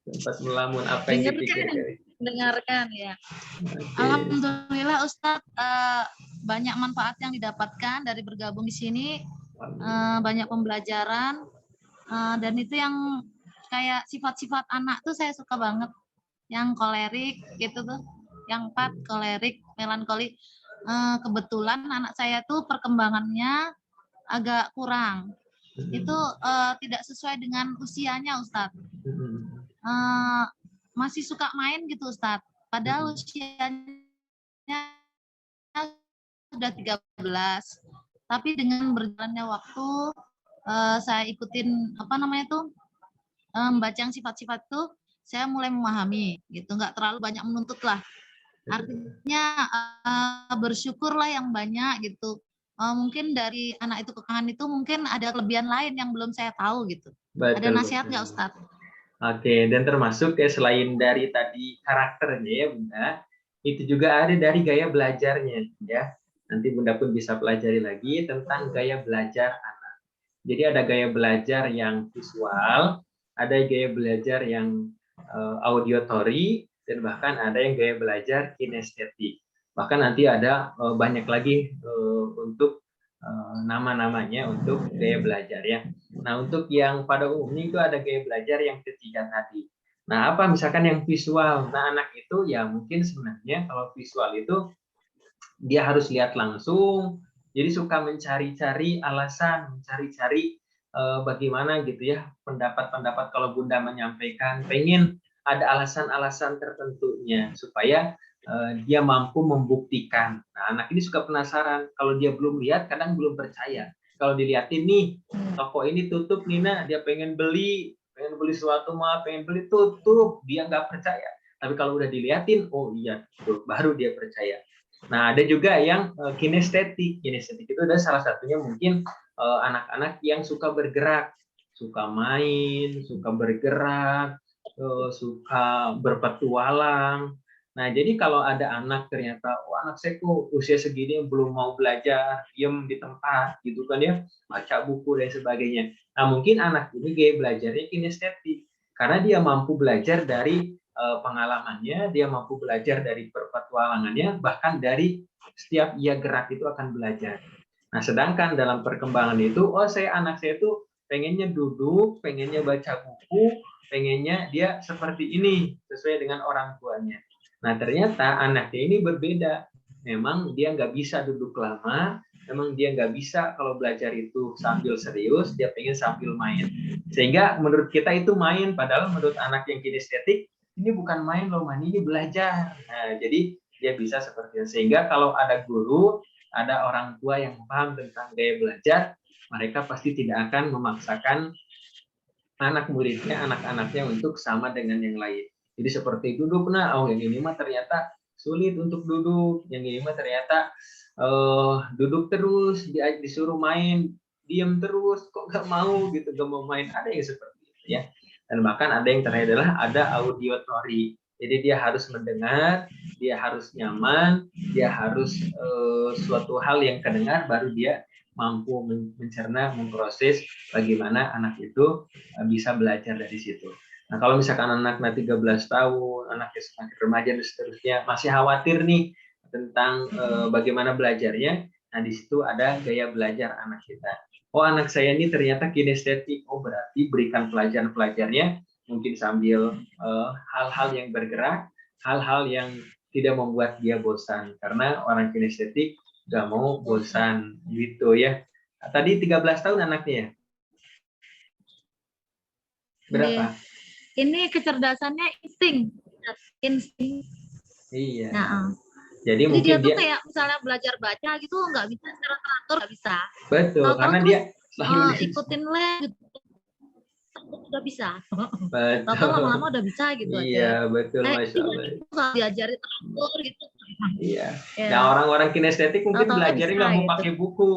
Sempat melamun, apa yang dipikirkan? Dengarkan ya. Okay. Alhamdulillah Ustadz, banyak manfaat yang didapatkan dari bergabung di sini, banyak pembelajaran, dan itu yang kayak sifat-sifat anak tuh saya suka banget, yang kolerik gitu tuh, yang 4 kolerik, melankolik. Kebetulan anak saya tuh perkembangannya agak kurang, itu tidak sesuai dengan usianya Ustadz. Masih suka main gitu Ustadz, padahal usianya sudah 13, tapi dengan berjalannya waktu saya ikutin membaca yang sifat-sifat tuh, saya mulai memahami gitu, nggak terlalu banyak menuntut lah, artinya bersyukurlah yang banyak gitu. Mungkin dari anak itu kekangan itu mungkin ada kelebihan lain yang belum saya tahu gitu. Betul, ada nasihat nggak Ustadz? Oke, dan termasuk ya selain dari tadi karakternya ya Bunda, itu juga ada dari gaya belajarnya ya. Nanti Bunda pun bisa pelajari lagi tentang gaya belajar anak. Jadi ada gaya belajar yang visual, ada gaya belajar yang auditory, dan bahkan ada yang gaya belajar kinestetik. Bahkan nanti ada banyak lagi untuk nama-namanya untuk gaya belajar ya. Nah untuk yang pada umumnya itu ada gaya belajar yang ketiga tadi. Nah apa misalkan yang visual? Nah anak itu ya mungkin sebenarnya kalau visual itu dia harus lihat langsung, jadi suka mencari-cari alasan, mencari-cari bagaimana gitu ya pendapat-pendapat kalau Bunda menyampaikan, pengen ada alasan-alasan tertentunya supaya dia mampu membuktikan. Nah, anak ini suka penasaran. Kalau dia belum lihat, kadang belum percaya. Kalau dilihatin nih, toko ini tutup Nina, dia pengen beli suatu mah, pengen beli tutup, dia nggak percaya. Tapi kalau udah diliatin, oh iya, betul, baru dia percaya. Nah, ada juga yang kinestetik. Kinestetik itu ada salah satunya mungkin anak-anak yang suka bergerak, suka main, suka bergerak, suka berpetualang. Nah, jadi kalau ada anak ternyata, oh anak saya kok usia segini belum mau belajar, diem di tempat, gitu kan ya, baca buku dan sebagainya. Nah, mungkin anak ini gaya belajarnya kinestetik, karena dia mampu belajar dari pengalamannya, dia mampu belajar dari petualangannya, bahkan dari setiap ia gerak itu akan belajar. Nah, sedangkan dalam perkembangan itu, oh anak saya itu pengennya duduk, pengennya baca buku, pengennya dia seperti ini, sesuai dengan orang tuanya. Nah, ternyata anaknya ini berbeda. Memang dia nggak bisa duduk lama, memang dia nggak bisa kalau belajar itu sambil serius, dia pengen sambil main. Sehingga menurut kita itu main, padahal menurut anak yang kinestetik, ini bukan main loh, ini belajar. Nah, jadi dia bisa seperti itu. Sehingga kalau ada guru, ada orang tua yang paham tentang gaya belajar, mereka pasti tidak akan memaksakan anak muridnya, anak-anaknya untuk sama dengan yang lain. Jadi seperti duduk, nah, oh yang ini mah ternyata sulit untuk duduk, yang ini mah ternyata duduk terus, disuruh main, diam terus, kok gak mau gitu, gak mau main, ada yang seperti itu ya. Dan bahkan ada yang terakhir adalah ada audiotori. Jadi dia harus mendengar, dia harus nyaman, dia harus suatu hal yang kedengar, baru dia mampu mencerna, memproses bagaimana anak itu bisa belajar dari situ. Nah, kalau misalkan anaknya 13 tahun, anaknya semakin remaja dan seterusnya, masih khawatir nih tentang bagaimana belajarnya, nah di situ ada gaya belajar anak kita. Oh, anak saya ini ternyata kinestetik, oh berarti berikan pelajaran-pelajarnya mungkin sambil hal-hal yang bergerak, hal-hal yang tidak membuat dia bosan, karena orang kinestetik gak mau bosan gitu ya. Nah, tadi 13 tahun anaknya ya? Berapa? Ini kecerdasannya insting. Iya. Nah, jadi dia mungkin tuh kayak misalnya belajar baca gitu nggak bisa secara teratur, nggak bisa. Betul, karena dia selalu ikutin les gitu. Udah bisa. Betul. Tahu lama-lama udah bisa gitu aja. Iya, betul, Masya Allah. Diajari teratur gitu. Iya. Nah, orang-orang kinestetik mungkin belajarnya nggak mau gitu. pakai buku.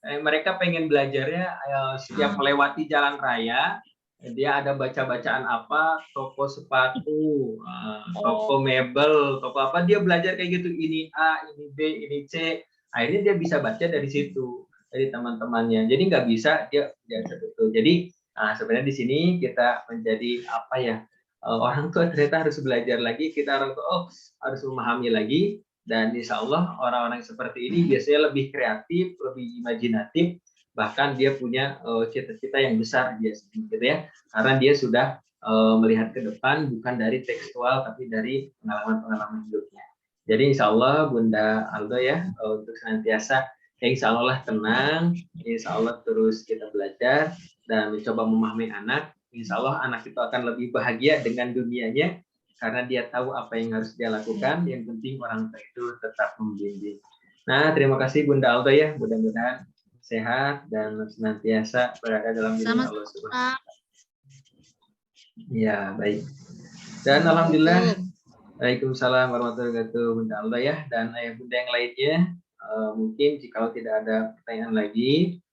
Mereka pengen belajarnya setiap melewati jalan raya, dia ada baca-bacaan apa, toko sepatu, toko mebel, toko apa, dia belajar kayak gitu, ini A, ini B, ini C. Akhirnya dia bisa baca dari situ, dari teman-temannya. Jadi nggak bisa dia betul. Jadi sebenarnya di sini kita menjadi apa ya, orang tua ternyata harus belajar lagi, kita orang tua harus memahami lagi. Dan insya Allah orang-orang seperti ini biasanya lebih kreatif, lebih imajinatif, bahkan dia punya cita-cita yang besar biasanya, gitu ya, karena dia sudah melihat ke depan bukan dari tekstual tapi dari pengalaman-pengalaman hidupnya. Jadi insya Allah Bunda Aldo ya, untuk senantiasa insya Allah tenang, insya Allah terus kita belajar dan mencoba memahami anak. Insya Allah anak itu akan lebih bahagia dengan dunianya, karena dia tahu apa yang harus dia lakukan. Yang penting orang tua itu tetap membimbing. Nah, terima kasih Bunda Aldo ya, mudah-mudahan sehat dan senantiasa berada dalam lindungan Allah Subhanahu wa Ta'ala. Ya, baik. Dan alhamdulillah, Waalaikumsalam warahmatullahi wabarakatuh Bunda Aldo ya, dan ayah bunda yang lainnya. Mungkin jika tidak ada pertanyaan lagi,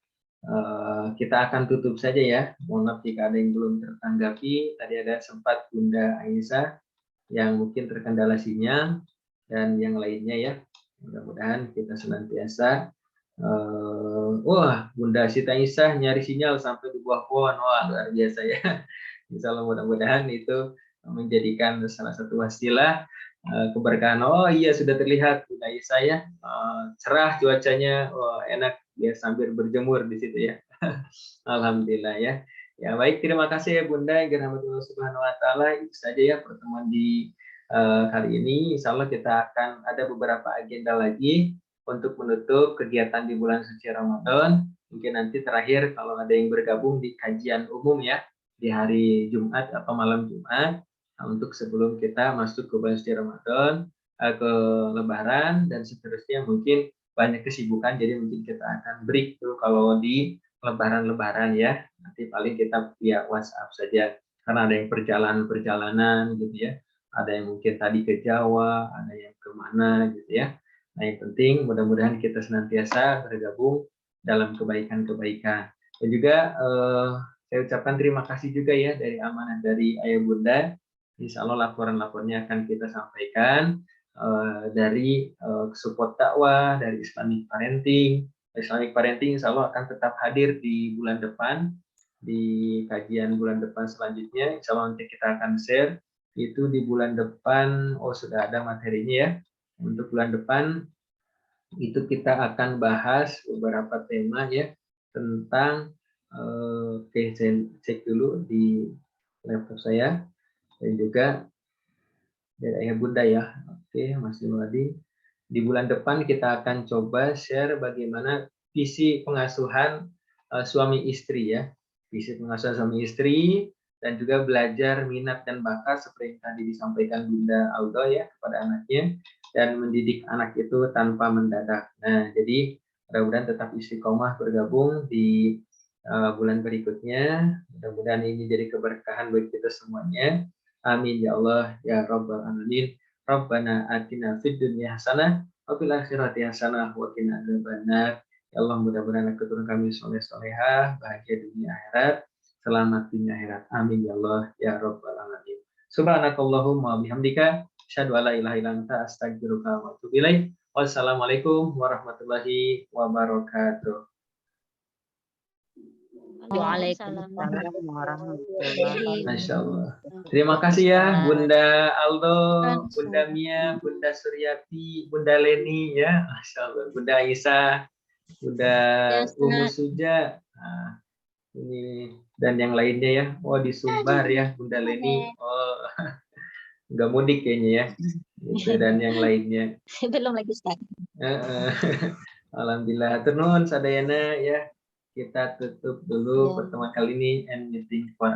kita akan tutup saja ya. Mohon maaf jika ada yang belum tertanggapi. Tadi ada sempat Bunda Aisyah yang mungkin terkendala sinyal dan yang lainnya ya. Mudah-mudahan kita senantiasa wah, Bunda Sita Aisyah nyari sinyal sampai di bawah pohon. Wah, luar biasa ya. Insya Allah mudah-mudahan itu menjadikan salah satu wasilah keberkahan. Oh iya, sudah terlihat Bunda Aisyah ya, cerah cuacanya, enak ya sambil berjemur di situ ya. Alhamdulillah ya. Ya baik, terima kasih ya Bunda yang dirahmati Allah Subhanahu wa Ta'ala. Itu saja ya pertemuan di kali ini. Insya Allah kita akan ada beberapa agenda lagi untuk menutup kegiatan di bulan suci Ramadan. Mungkin nanti terakhir kalau ada yang bergabung di kajian umum ya, di hari Jumat atau malam Jumat, untuk sebelum kita masuk ke bulan suci Ramadan, ke Lebaran dan seterusnya. Mungkin banyak kesibukan, jadi mungkin kita akan break tuh kalau di Lebaran ya. Nanti paling kita via WhatsApp saja, karena ada yang perjalanan gitu ya. ada yang mungkin tadi ke Jawa, ada yang kemana gitu ya. Nah yang penting mudah-mudahan kita senantiasa bergabung dalam kebaikan-kebaikan. Dan juga saya ucapkan terima kasih juga ya dari amanah dari Ayah Bunda. Insya Allah laporan-laporannya akan kita sampaikan dari support dakwah, dari Islamic Parenting. Islamic Parenting insya Allah akan tetap hadir di bulan depan, di kajian bulan depan selanjutnya. Insya Allah nanti kita akan share itu di bulan depan. Oh sudah ada materinya ya. Untuk bulan depan itu kita akan bahas beberapa tema ya tentang oke, saya cek dulu di laptop saya dan juga dari Ayah Bunda ya. Oke, Mas Wadi. Di bulan depan kita akan coba share bagaimana visi pengasuhan suami istri ya. Visi pengasuhan suami istri dan juga belajar minat dan bakat seperti yang tadi disampaikan Bunda Aldo ya kepada anaknya, dan mendidik anak itu tanpa mendadak. Nah, jadi mudah-mudahan tetap istiqomah bergabung di bulan berikutnya. Mudah-mudahan ini jadi keberkahan bagi kita semuanya. Amin ya Allah ya Rabbal Alamin. Rabbana atina fid dunya hasanah wa fil akhirati hasanah wa qina adzabannar. Ya Allah, mudah-mudahan keturunan kami soleh-solehah, bahagia dunia akhirat, selamat dunia akhirat. Amin ya Allah ya Rabbal Alamin. Subhanakallahumma bihamdika asyhadu an la ilaha illa anta astaghfiruka wa atubu ilaik. Wassalamualaikum warahmatullahi wabarakatuh. Waalaikumsalam warahmatullahi Masya Allah. Terima kasih ya Bunda Aldo, Bunda Mia, Bunda Suryati, Bunda Leni ya, Masya Allah. Bunda Aisyah, Bunda Umu Suja, nah, ini dan yang lainnya ya. Oh di Sumbar ya Bunda Leni. Oh nggak mudik kayaknya ya. Gitu, dan yang lainnya. Belum lagi Ustaz. Alhamdulillah. Turun sadayana ya. Kita tutup dulu pertemuan kali ini and meeting for